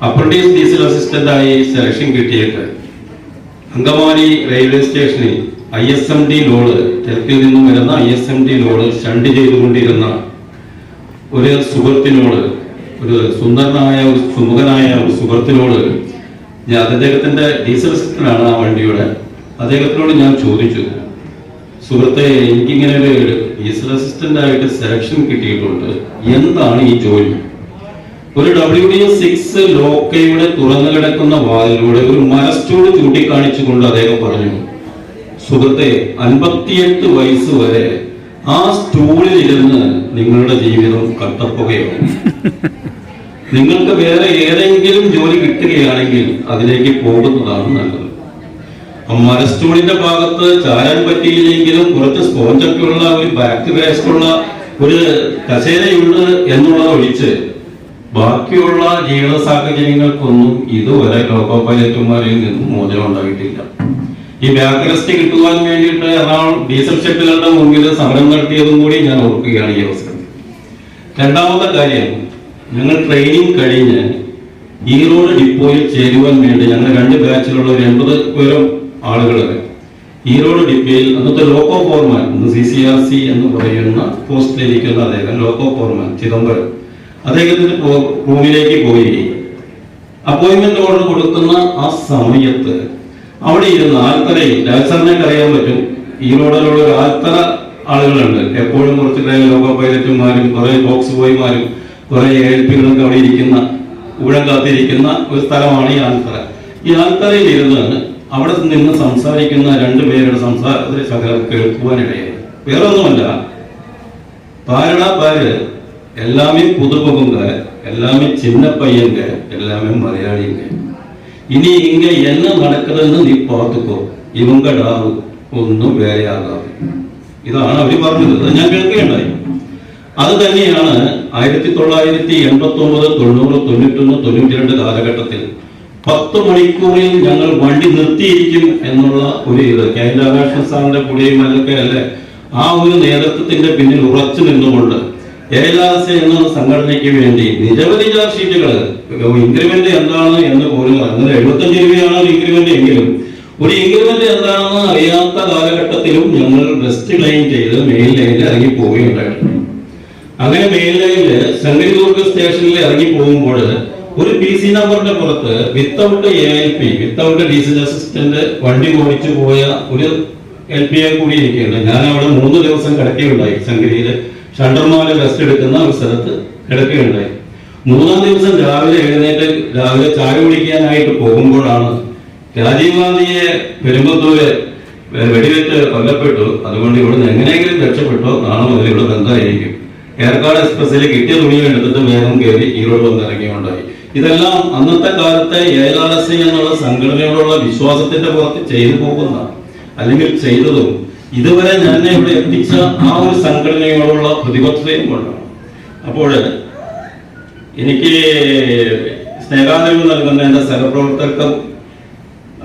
അപ്രന്റീസ് ഡീസൽ അസിസ്റ്റന്റായി സെലക്ഷൻ കിട്ടിയിട്ട് അങ്കമാലി റെയിൽവേ സ്റ്റേഷനിൽ ISMD ലോഡ്, തെക്കിൽ നിന്നും വരുന്ന ISMD ലോഡ് ഷണ്ട് ചെയ്തുകൊണ്ടിരുന്ന ഒരു സുഹൃത്തിനോട്, ഒരു സുന്ദരനായ ഒരു സുമുഖനായ ഒരു സുഹൃത്തിനോട് അദ്ദേഹത്തിന്റെ ഡീസൽ അസിസ്റ്റന്റാണ് ആ വണ്ടിയുടെ, അദ്ദേഹത്തിനോട് ഞാൻ ചോദിച്ചു, സുഹൃത്തെ, എനിക്കിങ്ങനെ ഒരു ഡീസൽ അസിസ്റ്റന്റ് ആയിട്ട് സെലക്ഷൻ കിട്ടിയിട്ടുണ്ട്, എന്താണ് ഈ ജോലി? ഒരു WD-6 ലോക്കയുടെ തുറന്നു കിടക്കുന്ന വാതിലൂടെ ഒരു മരസ്റ്റൂൾ ചൂണ്ടിക്കാണിച്ചുകൊണ്ട് അദ്ദേഹം പറഞ്ഞു, സുഹൃത്തെ, 58 വയസ്സ് വരെ ആ സ്റ്റൂളിൽ ഇരുന്ന് നിങ്ങളുടെ ജീവിതം കട്ടപ്പുകയാണ്. നിങ്ങൾക്ക് വേറെ ഏതെങ്കിലും ജോലി കിട്ടുകയാണെങ്കിൽ അതിലേക്ക് പോകുന്നതാണ് നല്ലത്. മരസ്റ്റൂളിന്റെ ഭാഗത്ത് ചാരാൻ പറ്റിയില്ലെങ്കിലും കുറച്ച് സ്പോഞ്ചൊക്കെയുള്ള ഒരു ബാക്ക് വേസ്റ്റുള്ള ഒരു കസേരയുണ്ട് എന്നുള്ളത് ഒഴിച്ച് ബാക്കിയുള്ള ജീവിത സാഹചര്യങ്ങൾക്കൊന്നും ഇതുവരെ ലോക്കോ പൈലറ്റുമാരിൽ നിന്നും മോചനം ഉണ്ടായിട്ടില്ല. ഈ ബാക്ക് റെസ്റ്റ് കിട്ടുവാൻ വേണ്ടിയിട്ട് എറണാകുളം ഡീസൽ ഷെഡുകളുടെ മുമ്പിൽ സമരം നടത്തിയതും കൂടി ഞാൻ ഓർക്കുകയാണ് ഈ അവസരം. രണ്ടാമത്തെ കാര്യം, ഞങ്ങൾ ട്രെയിനിങ് കഴിഞ്ഞ് ഈറോഡ് ഡിപ്പോയിൽ ചേരുവാൻ വേണ്ടി ഞങ്ങൾ 2 ബാച്ചിലുള്ള 80 പേരും ആളുകൾ ഈറോഡ് ഡിപ്പോയിൽ, അന്നത്തെ ലോക്കോ ഫോർമാൻ, CCRC എന്ന് പറയുന്ന പോസ്റ്റിലിരിക്കുന്ന അദ്ദേഹം, ലോക്കോ ഫോർമാൻ ചിദംബരം, അദ്ദേഹത്തിന്റെ റൂമിലേക്ക് പോയി അപ്പോയിന്റ്മെന്റ് ഓർഡർ കൊടുക്കുന്ന ആ സമയത്ത് അവിടെ ഇരുന്ന് ആൽത്തറയിൽ, രാജസാറിനെ അറിയാൻ പറ്റും, ഈറോഡിലുള്ള ഒരു ആൽത്തറ ആളുകളുണ്ട്, എപ്പോഴും കുറച്ച് ലോക്കോ പൈലറ്റുമാരും കുറെ ബോക്സ് ബോയ്മാരും കുറെ ALP-കളൊക്കെ അവിടെ ഇരിക്കുന്ന, ഊഴം കാത്തിരിക്കുന്ന ഒരു സ്ഥലമാണ് ഈ ആൽത്തറ. ഈ ആൽത്തറയിൽ ഇരുന്ന് അവിടെ നിന്ന് സംസാരിക്കുന്ന 2 പേരുടെ സംസാരത്തിൽ ശകലം കേൾക്കുവാനിടയായി. വേറെ ഒന്നുമല്ല, പാരടാ പാര്, எல்லாமே புதுமுகங்க, எல்லாமே சின்ன பையங்க, எல்லாமே மலையாளிங்க. இனி இங்க என்ன நடக்குதுன்னு நீ பார்த்துக்கோ, இவங்க டாவு ഒന്നും വേറെയാകാതെ. ഇതാണ് അവർ പറഞ്ഞത്, ഞാൻ കേൾക്കുകയുണ്ടായി. അത് തന്നെയാണ് 1989, 90, 91, 92 കാലഘട്ടത്തിൽ 10 മണിക്കൂറിൽ ഞങ്ങൾ വണ്ടി നിർത്തിയിരിക്കും എന്നുള്ള ഒരു ഇത് രാധാകൃഷ്ണൻ സാറിന്റെ കൂടെയും അതൊക്കെ അല്ലേ ആ ഒരു നേതൃത്വത്തിന്റെ പിന്നിൽ ഉറച്ചു നിന്നുകൊണ്ട് KLRSA എന്ന സംഘടനയ്ക്ക് വേണ്ടി നിരവധി ചാർജ് ഷീറ്റുകൾ, ഇൻക്രിമെന്റ് എന്താണ് എന്ന് പോലും, അങ്ങനെ 75 രൂപയാണ് ഇൻക്രിമെന്റ് എങ്കിലും ഒരു ഇൻക്രിമെന്റ് എന്താണെന്ന് അറിയാത്ത കാലഘട്ടത്തിലും ഞങ്ങൾ വെസ്റ്റ് ലൈൻ ചെയ്ത് മെയിൻ ലൈനിൽ ഇറങ്ങി പോവുകയുണ്ടായിരുന്നു. അങ്ങനെ മെയിൻ ലൈനില് ശങ്കരിദുർഗ സ്റ്റേഷനിൽ ഇറങ്ങി പോകുമ്പോൾ ഒരു PC നമ്പറിന്റെ പുറത്ത് without ALP, without diesel assistant വണ്ടി ഓടിച്ചു പോയ ഒരു LPA കൂടി ഇരിക്കുകയുണ്ട്. ഞാൻ അവിടെ 3 ദിവസം കിടക്കുകയുണ്ടായി. ശങ്കരിയില് ഷണ്ടർമാല റെസ്റ്റ് എടുക്കുന്ന ഒരു സ്ഥലത്ത് കിടക്കുകയുണ്ടായി. 3-ാം ദിവസം രാവിലെ എഴുന്നേറ്റ് രാവിലെ ചായ കുടിക്കാനായിട്ട് പോകുമ്പോഴാണ് രാജീവ് ഗാന്ധിയെ പെരുമ്പത്തൂര് വെടിവെച്ച് കൊല്ലപ്പെട്ടു, അതുകൊണ്ട് ഇവിടുന്ന് എങ്ങനെയെങ്കിലും രക്ഷപ്പെട്ടോ, നാളെ മുതൽ ഇവിടെ ബന്ധമായിരിക്കും. ഏർക്കാട് എക്സ്പ്രസിൽ കിട്ടിയ തുണികൾ എടുത്തിട്ട് വേഗം കയറി ഈറോഡ് വന്നിറങ്ങിയുണ്ടായി. ഇതെല്ലാം അന്നത്തെ കാലത്തെ KLRSA എന്നുള്ള സംഘടനയോടുള്ള വിശ്വാസത്തിന്റെ പുറത്ത് ചെയ്തു പോകുന്ന, അല്ലെങ്കിൽ ചെയ്തതും ഇതുവരെ ഞാൻ ഇവിടെ എത്തിച്ച ആ ഒരു സംഘടനയോടുള്ള പ്രതിബദ്ധതയും കൊണ്ടാണ്. അപ്പോൾ എനിക്ക് സ്നേഹാദരവ് നൽകുന്ന എൻ്റെ സഹപ്രവർത്തകർക്കും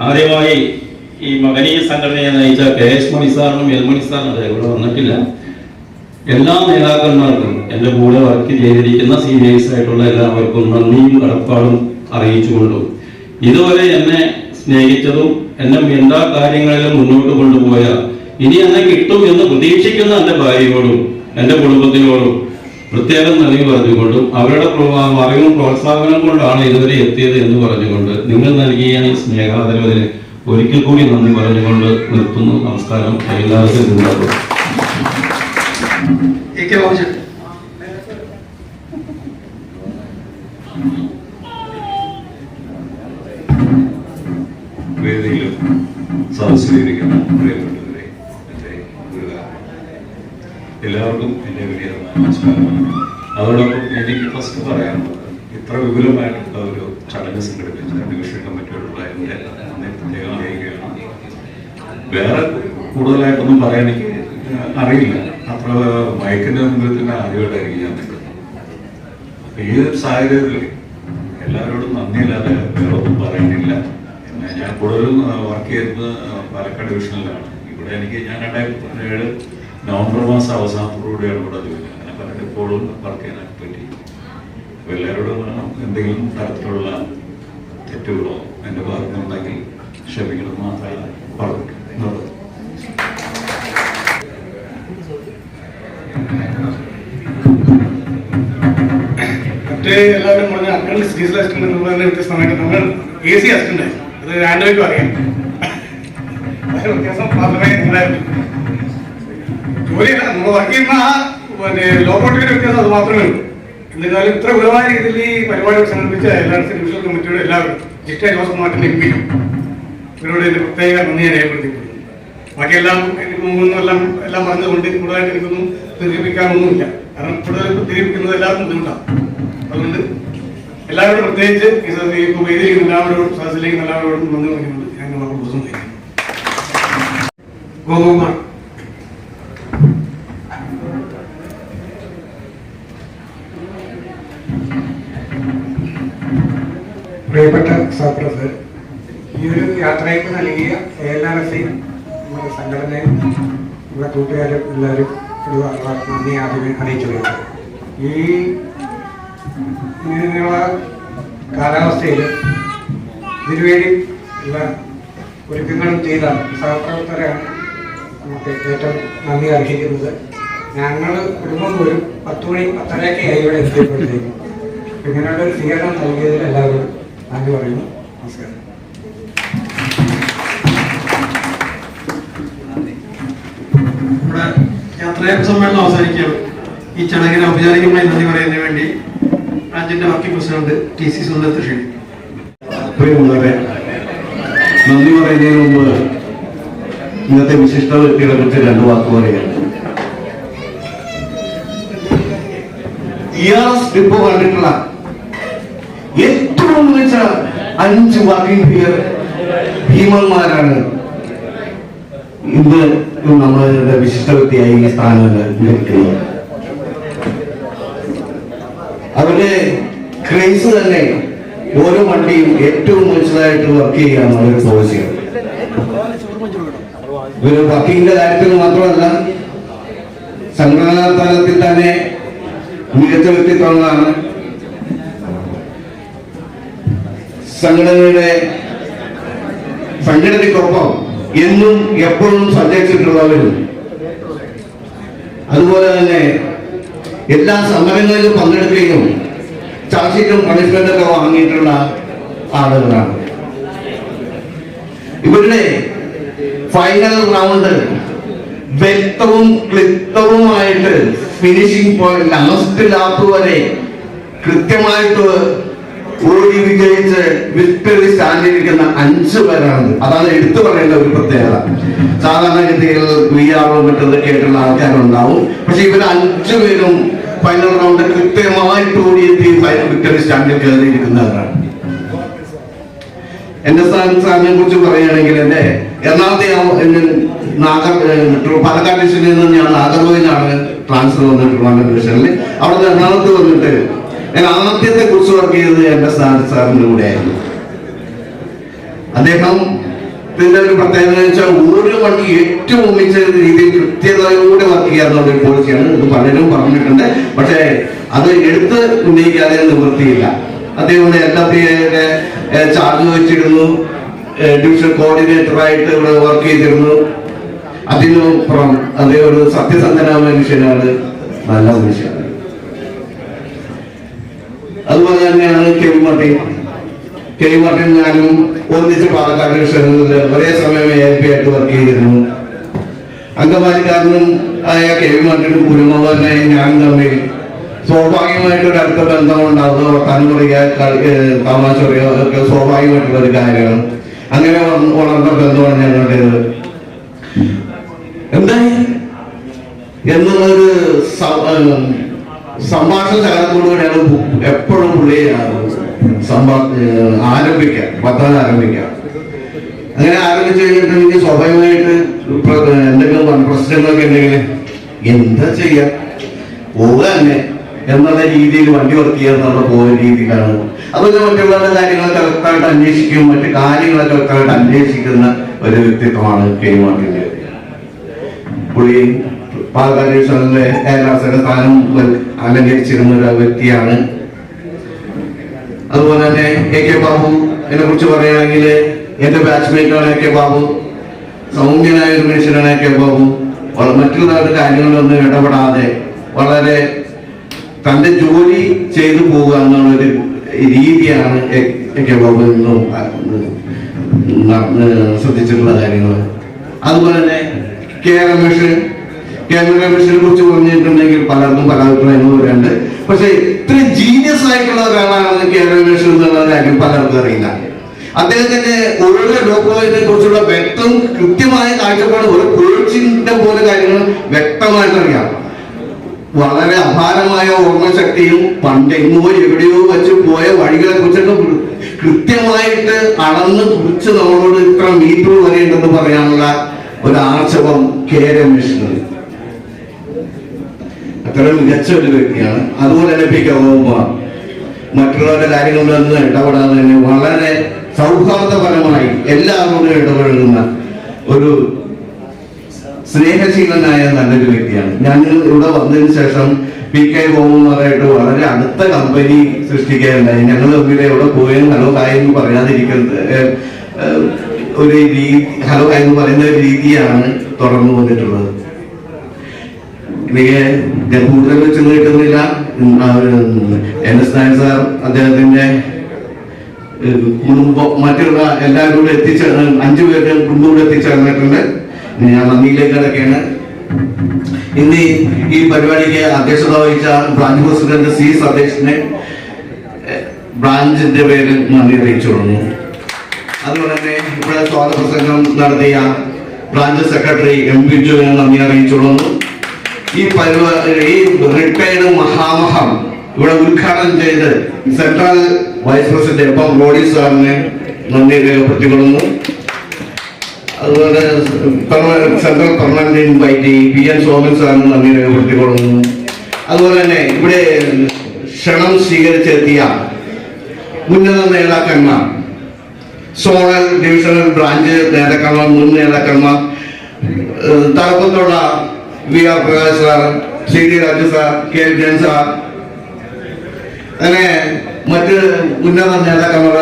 ആദ്യമായി ഈ മഹനീയ സംഘടനയെ നയിച്ച KS മണി സാറിനും എൽ മണി സാറിനും ഇവിടെ വന്നിട്ടില്ല, എല്ലാ നേതാക്കന്മാർക്കും എൻ്റെ കൂടെ വർക്ക് ചെയ്തിരിക്കുന്ന സീനിയേഴ്സ് ആയിട്ടുള്ള എല്ലാവർക്കും നന്ദിയും കടപ്പാടും അറിയിച്ചുകൊണ്ടും ഇതുവരെ എന്നെ സ്നേഹിച്ചതും എന്നെ എല്ലാ കാര്യങ്ങളിലും മുന്നോട്ട് കൊണ്ടുപോയ ഇനി എന്നെ കിട്ടും എന്ന് പ്രതീക്ഷിക്കുന്ന എൻ്റെ ഭാര്യയോടും എൻ്റെ കുടുംബത്തിനോടും പ്രത്യേകം നന്ദി പറഞ്ഞുകൊണ്ടും അവരുടെ അറിവും പ്രോത്സാഹനം കൊണ്ടാണ് ഇതുവരെ എത്തിയത് എന്ന് പറഞ്ഞുകൊണ്ട് നിങ്ങൾ നൽകിയ ഈ സ്നേഹാദരവിന് ഒരിക്കൽ കൂടി നന്ദി പറഞ്ഞുകൊണ്ട് നിർത്തുന്നു. നമസ്കാരം. എല്ലാവർക്കും ഉണ്ടാകും. വേദിയിലും സദസ്സിലിരിക്കുന്ന പ്രിയപ്പെട്ടവരെ, എല്ലാവർക്കും എൻ്റെ വലിയ നമസ്കാരം. അതോടൊപ്പം എനിക്ക് ഫസ്റ്റ് പറയാനുള്ളത്, ഇത്ര വിപുലമായിട്ടുള്ള ഒരു ചടങ്ങ് സംഘടിപ്പിച്ച ഡിവിഷൻ കമ്മിറ്റിയോടുള്ള എൻ്റെ നന്ദി പ്രത്യേകം അറിയുകയാണ്. വേറെ കൂടുതലായിട്ടൊന്നും പറയാൻ എനിക്ക് അറിയില്ല. അത്ര മയക്കിൻ്റെ മുമ്പിൽ തന്നെ ആദ്യമായിട്ടായിരിക്കും ഞാൻ നിൽക്കുന്നത്. ഈ ഒരു സാഹചര്യത്തിൽ എല്ലാവരോടും നന്ദിയില്ലാതെ വേറെ ഒന്നും പറയുന്നില്ല. ഞാൻ കൂടുതലും വർക്ക് ചെയ്യുന്നത് പാലക്കാട് ഡിവിഷനിലാണ്. ഇവിടെ ഞാൻ 2017 നവംബർ മാസം അവസാനത്തോടുകൂടിയാണ് ഇവിടെ ജോലി. അങ്ങനെ പലരും ഇപ്പോഴും വർക്ക് ചെയ്യാനായിട്ട് പറ്റി. അപ്പോൾ എല്ലാവരോടും എന്തെങ്കിലും തരത്തിലുള്ള തെറ്റുകളോ എൻ്റെ ഭാഗത്തുനിന്നുണ്ടെങ്കിൽ ക്ഷമിക്കണം മാത്രമല്ല പറഞ്ഞു. മറ്റേ എല്ലാവരും പറഞ്ഞ അക്കൗണ്ട് ഡീസൽ അസിസ്റ്റന്റ് എന്നുള്ളതിന്റെ വ്യത്യസ്തമായിട്ട് നമ്മൾ AC അസിസ്റ്റന്റ് ആയി. അത് ആൻഡ്രോയ്ക്കും അറിയാം. വ്യത്യാസം മാത്രമേ ഉണ്ടായിരുന്നു. ജോലിയല്ല, നമ്മൾ വർക്ക് ചെയ്യുന്ന ലോബോട്ടിന്റെ വ്യത്യാസം അത് മാത്രമേ ഉള്ളൂ. എന്നിരുന്നാലും ഇത്ര ഗുണമായ രീതിയിൽ ഈ പരിപാടി സംഘടിപ്പിച്ച എല്ലായിടത്തും ഡിവിഷണൽ കമ്മിറ്റിയുടെ എല്ലാവരും ജിസ്റ്റ ജോസഫ് മാർട്ടിന്റെ MP ഇവരോട് എന്റെ പ്രത്യേക നന്ദി ഞാൻ രേഖപ്പെടുത്തിക്കൊള്ളുന്നു. ബാക്കിയെല്ലാം എനിക്ക് മുമ്പൊന്നും എല്ലാം പറഞ്ഞതുകൊണ്ട് കൂടുതലായിട്ട് എനിക്കൊന്നും ദീർഘിപ്പിക്കാനൊന്നുമില്ല. കാരണം കൂടുതൽ ദീർഘിപ്പിക്കുന്നത് എല്ലാവർക്കും ബുദ്ധിമുട്ടാണ്. അതുകൊണ്ട് എല്ലാവരോടും പ്രത്യേകിച്ച് ഈ വേദിയിലിരിക്കുന്ന എല്ലാവരോടും സദസ്സിലിരിക്കുന്ന എല്ലാവരോടും നന്ദി പറഞ്ഞുകൊണ്ട് ഞാൻ വളരെ ദിവസം കഴിക്കുന്നു. ഗോകുമാർ. പ്രിയപ്പെട്ട സഹപ്രവർത്തകർ, ഈ ഒരു യാത്രയ്ക്ക് നൽകിയ ALRSI നമ്മുടെ സംഘടനയും നമ്മുടെ കൂട്ടുകാരും എല്ലാവരും ഒരു നന്ദി ആദ്യമേ അറിയിച്ചു വരുന്നത്. ഈ ഇങ്ങനെയുള്ള കാലാവസ്ഥയിൽ ഇതിനുവേണ്ടി എല്ലാ ഒരുക്കങ്ങളും ചെയ്ത സഹപ്രവർത്തകരാണ് നമുക്ക് ഏറ്റവും നന്ദി അർഹിക്കുന്നത്. ഞങ്ങൾ കുടുംബം പോലും 10 മണി 10:30 ഇവിടെ എത്തിയപ്പോഴത്തേക്കും ഇങ്ങനെയുള്ള ഒരു സ്വീകരണം നൽകിയതിൽ എല്ലാവരും നന്ദി പറയുന്നു. നമസ്കാരം. നമ്മുടെ യാത്രയപ്പ് സമ്മേളനം അവസാനിക്കുകയാണ്. ഈ ചടങ്ങിന് ഔപചാരികമായി നന്ദി പറയുന്നതിന് വേണ്ടി ബ്രാഞ്ചിന്റെ വർക്കിംഗ് പ്രസിഡന്റ് TC സുന്ദരത്തെ ക്ഷണിക്കും. പ്രിയമുള്ളവരെ, നന്ദി പറയുന്നതിന് മുമ്പ് ഇന്നത്തെ വിശിഷ്ട വ്യക്തികളെ കുറിച്ച് 2 വാക്ക് പറയാം. ഇപ്പൊ പറഞ്ഞിട്ടുള്ള ഏറ്റവും മികച്ച 5 വർക്കിംഗ് ഫിയർ ഭീമന്മാരാണ് ഇന്ന് നമ്മളുടെ വിശിഷ്ട വ്യക്തിയായി ഈ സ്ഥാനങ്ങൾ ലഭിക്കുന്നത്. അവരുടെ ക്രേസ് തന്നെ ഓരോ വണ്ടിയും ഏറ്റവും മികച്ചതായിട്ട് വർക്ക് ചെയ്യാൻ അവർ പോളിസിയാണ്. ഇവര് വർക്കിങ്ങിന്റെ കാര്യത്തിൽ മാത്രമല്ല, സംഘടനാ തലത്തിൽ തന്നെ മികച്ച വ്യക്തിത്വങ്ങളാണ്. സംഘടനയ്ക്കൊപ്പം എന്നും എപ്പോഴും സഞ്ചരിച്ചിട്ടുള്ളവരും അതുപോലെ തന്നെ എല്ലാ സമരങ്ങളിലും പങ്കെടുക്കുകയും ചാർജ്ഷീറ്റും പണിഷ്മെന്റൊക്കെ വാങ്ങിയിട്ടുള്ള ആളുകളാണ്. ഇവരുടെ ഫൈനൽ റൗണ്ട് വ്യക്തവും ക്ലിപ്തവുമായിട്ട് ഫിനിഷിംഗ് പോയിന്റ് ലാസ്റ്റ് ലാപ്പ് വരെ കൃത്യമായിട്ട് ഓടി വിജയിച്ച് വിക്ടറി സ്റ്റാൻഡിലിരിക്കുന്ന 5 പേരാണ്. അതാണ് എടുത്തു പറയേണ്ട ഒരു പ്രത്യേകത. സാധാരണഗതിയിൽ VR മറ്റത് കേട്ടുള്ള ആൾക്കാരുണ്ടാവും. പക്ഷെ ഇവർ 5 പേരും ഫൈനൽ റൗണ്ട് കൃത്യമായിട്ട് ഓടിയെത്തി വിക്ടറി സ്റ്റാൻഡിൽ കയറിയിരിക്കുന്നവരാണ്. എന്റെ സാറിനെ കുറിച്ച് പറയുകയാണെങ്കിൽ എന്റെ എറണാകുളത്തെ പാലക്കാട് ഡിവിഷനിൽ നിന്ന് ഞാൻ നാഗർകോവിലാണ് ട്രാൻസ്ഫർ വന്നിട്ടുള്ള ഡിവിഷനിൽ. അവിടെ നിന്ന് എറണാകുളത്ത് വന്നിട്ട് ഞാൻ ആദ്യത്തെ കുറിച്ച് വർക്ക് ചെയ്തത് എന്റെ സാറിന്റെ കൂടെയായിരുന്നു. അദ്ദേഹത്തിന്റെ ഒരു പ്രത്യേകത എന്ന് വെച്ചാൽ ഓരോ വണ്ടി ഏറ്റവും ഒന്നിച്ച രീതിയിൽ കൃത്യതയോടെ വർക്ക് ചെയ്യാന്നുള്ള ഒരു പോളിസിയാണ്. ഇത് പലരും പറഞ്ഞിട്ടുണ്ട്, പക്ഷേ അത് എടുത്ത് ഉന്നയിക്കാതെ നിവൃത്തിയില്ല. അദ്ദേഹം എല്ലാത്തിൻ്റെ ചാർജ് വെച്ചിരുന്നു, ഡിവിഷൻ കോർഡിനേറ്ററായിട്ട് ഇവിടെ വർക്ക് ചെയ്തിരുന്നു. അതിനപ്പുറം അദ്ദേഹം ഒരു സത്യസന്ധനായ മനുഷ്യനാണ്, നല്ല മനുഷ്യനാണ്. അതുപോലെ തന്നെയാണ് കെ വി മാർട്ടിൻ ഞാനും ഒന്നിച്ച് പാലക്കാട് ഡിവിഷനിൽ ഒരേ സമയം ALP ആയിട്ട് വർക്ക് ചെയ്തിരുന്നു. അങ്കമാലിക്കാരനും ആയ കെ വി മാർട്ടിനും കുരുമോഹനെ ഞാൻ തമ്മിൽ സ്വാഭാവികമായിട്ടൊരു അടുത്ത ബന്ധമുണ്ടാവുക, വർത്താനം പറയുക, തമാശ പറയുക ഒക്കെ സ്വാഭാവികമായിട്ടുള്ള ഒരു കാര്യമാണ്. അങ്ങനെ വളർന്ന ബന്ധമാണ് ഞങ്ങളുടേത്. എന്തായി എന്നുള്ളൊരു സംഭാഷണ ശകലത്തോടുകൂടിയാണ് എപ്പോഴും പുള്ളിയെ വർത്തമാനം ആരംഭിക്കാം. അങ്ങനെ ആരംഭിച്ചു കഴിഞ്ഞിട്ടുണ്ടെങ്കിൽ സ്വാഭാവികമായിട്ട് എന്തെങ്കിലും പ്രശ്നങ്ങളൊക്കെ ഉണ്ടെങ്കിൽ എന്താ ചെയ്യാ, പോവുക തന്നെ എന്നുള്ള രീതിയിൽ വണ്ടി വർക്ക് ചെയ്യുക എന്നുള്ള പോകുന്ന രീതിയിലാണ്. അതുപോലെ മറ്റുള്ളവരുടെ കാര്യങ്ങളൊക്കെ കറക്റ്റായിട്ട് അന്വേഷിക്കും, മറ്റു കാര്യങ്ങളൊക്കെ കറക്റ്റായിട്ട് അന്വേഷിക്കുന്ന ഒരു വ്യക്തിത്വമാണ് കെ മാർട്ടിന്റെ. പുള്ളി പാലക്കാട് ഡിവിഷനിലെ ഏലാസയുടെ സ്ഥാനം അലങ്കരിച്ചിരുന്ന ഒരു വ്യക്തിയാണ്. അതുപോലെ തന്നെ AK ബാബുവിനെ കുറിച്ച് പറയുകയാണെങ്കിൽ എന്റെ ബാച്ച്മേറ്റാണ് AK ബാബു. സൗമ്യനായ ഒരു മനുഷ്യനാണ് AK ബാബു. മറ്റുള്ളവരുടെ കാര്യങ്ങളിലൊന്നും ഇടപെടാതെ വളരെ തന്റെ ജോലി ചെയ്തു പോകുക എന്നുള്ളൊരു രീതിയാണ് AK ബാബു നിന്നും ശ്രദ്ധിച്ചിട്ടുള്ള കാര്യങ്ങൾ. അതുപോലെ തന്നെ കെ രമേഷിനെ കുറിച്ച് പറഞ്ഞിട്ടുണ്ടെങ്കിൽ പലർക്കും പല അഭിപ്രായങ്ങളുണ്ട്. പക്ഷെ ഇത്ര ജീനിയസ് ആയിട്ടുള്ള ഒരാളാണ് കെ രമേഷ് എന്നുള്ള കാര്യം പലർക്കും അറിയില്ല. അദ്ദേഹത്തിന്റെ ഓരോ ലോകോയെ കുറിച്ചുള്ള വ്യക്തം കൃത്യമായ കാഴ്ചപ്പാട് ഒരു കോച്ചിന്റെ പോലെ കാര്യങ്ങൾ വ്യക്തമായിട്ട് അറിയാം. വളരെ അപാരമായ ഓർമ്മശക്തിയും പണ്ട് എങ്ങോ എവിടെയോ വെച്ച് പോയ വഴികളെ കുറിച്ചൊക്കെ കൃത്യമായിട്ട് അളന്ന് കുറിച്ച് നമ്മളോട് ഇത്ര മീറ്റർ വരെയുണ്ടെന്ന് പറയാനുള്ള ഒരു ആർച്ചവം കെ രമേഷിന്. അത്ര മികച്ച ഒരു വ്യക്തിയാണ്. അതുപോലെ തന്നെ പി കവകുമാർ മറ്റുള്ളവരുടെ കാര്യങ്ങളിലൊന്നും ഇടപെടാതെ തന്നെ വളരെ സൗഹാർദ്ദപരമായി എല്ലാവരോടും ഇടപഴകുന്ന ഒരു സ്നേഹശീലനായ നല്ലൊരു വ്യക്തിയാണ്. ഞങ്ങൾ ഇവിടെ വന്നതിന് ശേഷം പി കെ ഗോകുമാറായിട്ട് വളരെ അടുത്ത കമ്പനി സൃഷ്ടിക്കാനുണ്ടായി. ഞങ്ങൾ തമ്മിൽ എവിടെ പോയും ഹലോ ഹായ് എന്ന് പറയാതിരിക്കുന്നത് ഒരു രീതി, ഹലോ ഹായ് എന്ന് പറയുന്ന ഒരു രീതിയാണ് തുടർന്നു വന്നിട്ടുള്ളത്. എനിക്ക് ഞാൻ കൂടുതൽ വെച്ച് നീട്ടുന്നില്ല. NS നായർ സാർ അദ്ദേഹത്തിന്റെ കുടുംബം മറ്റുള്ള എല്ലാവരും കൂടെ 5 പേരുടെ കുടുംബം കൂടെ എത്തിച്ചേർന്നിട്ടുണ്ട്. ഞാൻ നന്ദിയിലേക്ക് കിടക്കുകയാണ്. ഇന്ന് ഈ പരിപാടിക്ക് അധ്യക്ഷത വഹിച്ച ബ്രാഞ്ച് പ്രസിഡന്റ് C സതീഷിനെ ബ്രാഞ്ചിന്റെ പേരിൽ നന്ദി അറിയിച്ചുകൊള്ളുന്നു. അതുപോലെ തന്നെ ഇവിടെ സ്വാഗത പ്രസംഗം നടത്തിയ ബ്രാഞ്ച് സെക്രട്ടറി M ബിജുവിനെ നന്ദി അറിയിച്ചുകൊള്ളുന്നു. ഈ റിട്ടയർഡ് മഹാമഹം ഇവിടെ ഉദ്ഘാടനം ചെയ്ത് സെൻട്രൽ വൈസ് പ്രസിഡന്റ് റോഡി സാറിനെ നന്ദി രേഖപ്പെടുത്തിക്കൊള്ളുന്നു. അതുപോലെ central permanent invitee PN Soman സാറിന് നന്ദി രേഖപ്പെടുത്തിക്കൊള്ളുന്നു. അതുപോലെ തന്നെ ഇവിടെ ക്ഷണം സ്വീകരിച്ചെത്തിയ ഉന്നത നേതാക്കന്മാർ, സോണൽ ഡിവിഷണൽ ബ്രാഞ്ച് നേതാക്കന്മാർ, മുൻ നേതാക്കന്മാർ, തലപ്പത്തുള്ള VR Prakash sir, CD Raju sir, K Jayan sir, അങ്ങനെ മറ്റ് ഉന്നത നേതാക്കന്മാർ,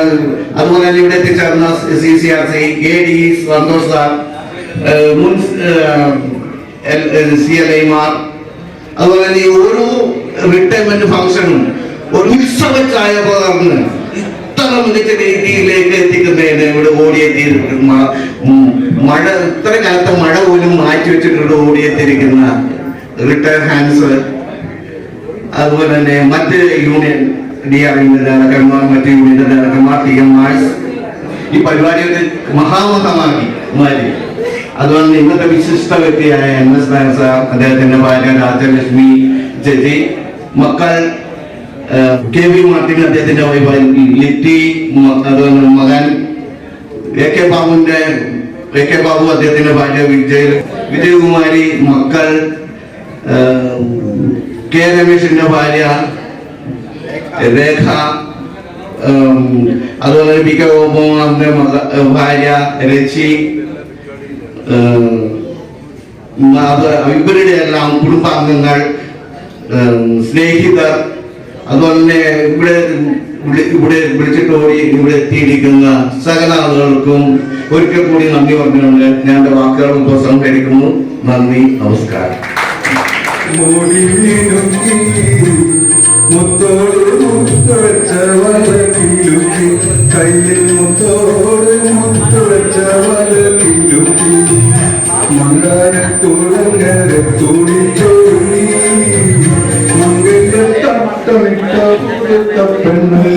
അതുപോലെ തന്നെ ഇവിടെ എത്തിച്ചേർന്ന CCRC AD സന്തോഷ് സാർ, മുൻ CLIമാർ, അതുപോലെ തന്നെ ഓരോ റിട്ടയർമെന്റ് ഫംഗ്ഷനും ഒരു ഉത്സവ ചായ പകർന്ന് ഇത്ര മികച്ച രീതിയിലേക്ക് എത്തിക്കുന്നതിന് ഇവിടെ ഓടിയെത്തിയിരിക്കുന്ന മഴ, ഇത്ര കാലത്തെ മഴ പോലും മാറ്റി വെച്ചിട്ടുണ്ട് ഓടിയെത്തിയിരിക്കുന്ന റിട്ടയർഡ് ഹാൻഡ്സ്, അതുപോലെ തന്നെ മറ്റ് യൂണിയൻ DRIന്റെ നേതാക്കന്മാർ, മറ്റ് യൂണിയന്റെ നേതാക്കന്മാർ, TMRs ഈ പരിപാടിയൊക്കെ മഹാമഹമാക്കി മാറ്റി. അതുകൊണ്ട് ഇന്നത്തെ വിശിഷ്ട വ്യക്തിയായ NS നായർ സാർ, അദ്ദേഹത്തിന്റെ ഭാര്യ രാജലക്ഷ്മി ചേച്ചി, മക്കൾ KV മാർട്ടിൻ, അദ്ദേഹത്തിന്റെ വൈഫ് ലിറ്റി, അതുപോലെ മകൻ AK ബാബു, അദ്ദേഹത്തിന്റെ ഭാര്യ വിജയകുമാരി, മക്കൾ K രമേഷിന്റെ ഭാര്യ രേഖ, അതുപോലെ പി കെ ഓമോന്റെ ഭാര്യ രചി, ഇവരുടെ എല്ലാം കുടുംബാംഗങ്ങൾ, സ്നേഹിതർ, അതുപോലെ തന്നെ ഇവിടെ വിളിച്ചിട്ടോടി ഇവിടെ എത്തിയിരിക്കുന്ന സകല ആളുകൾക്കും ഒരിക്കൽ കൂടി നന്ദി പറഞ്ഞുകൊണ്ട് ഞാൻ എന്റെ വാക്കുകൾ ഉപസംഹരിക്കുന്നു. നന്ദി, നമസ്കാരം. മുത്തോട് മുത്തുവച്ച വലകിലുക്കി, കയ്യിൽ മുത്തോട് മുത്തുവച്ച വലകിലുക്കി, മങ്കാരത്തുളങ്ങര തുണിച്ചോടി, മംഗല തട്ടമിട്ട പെണ്ണ്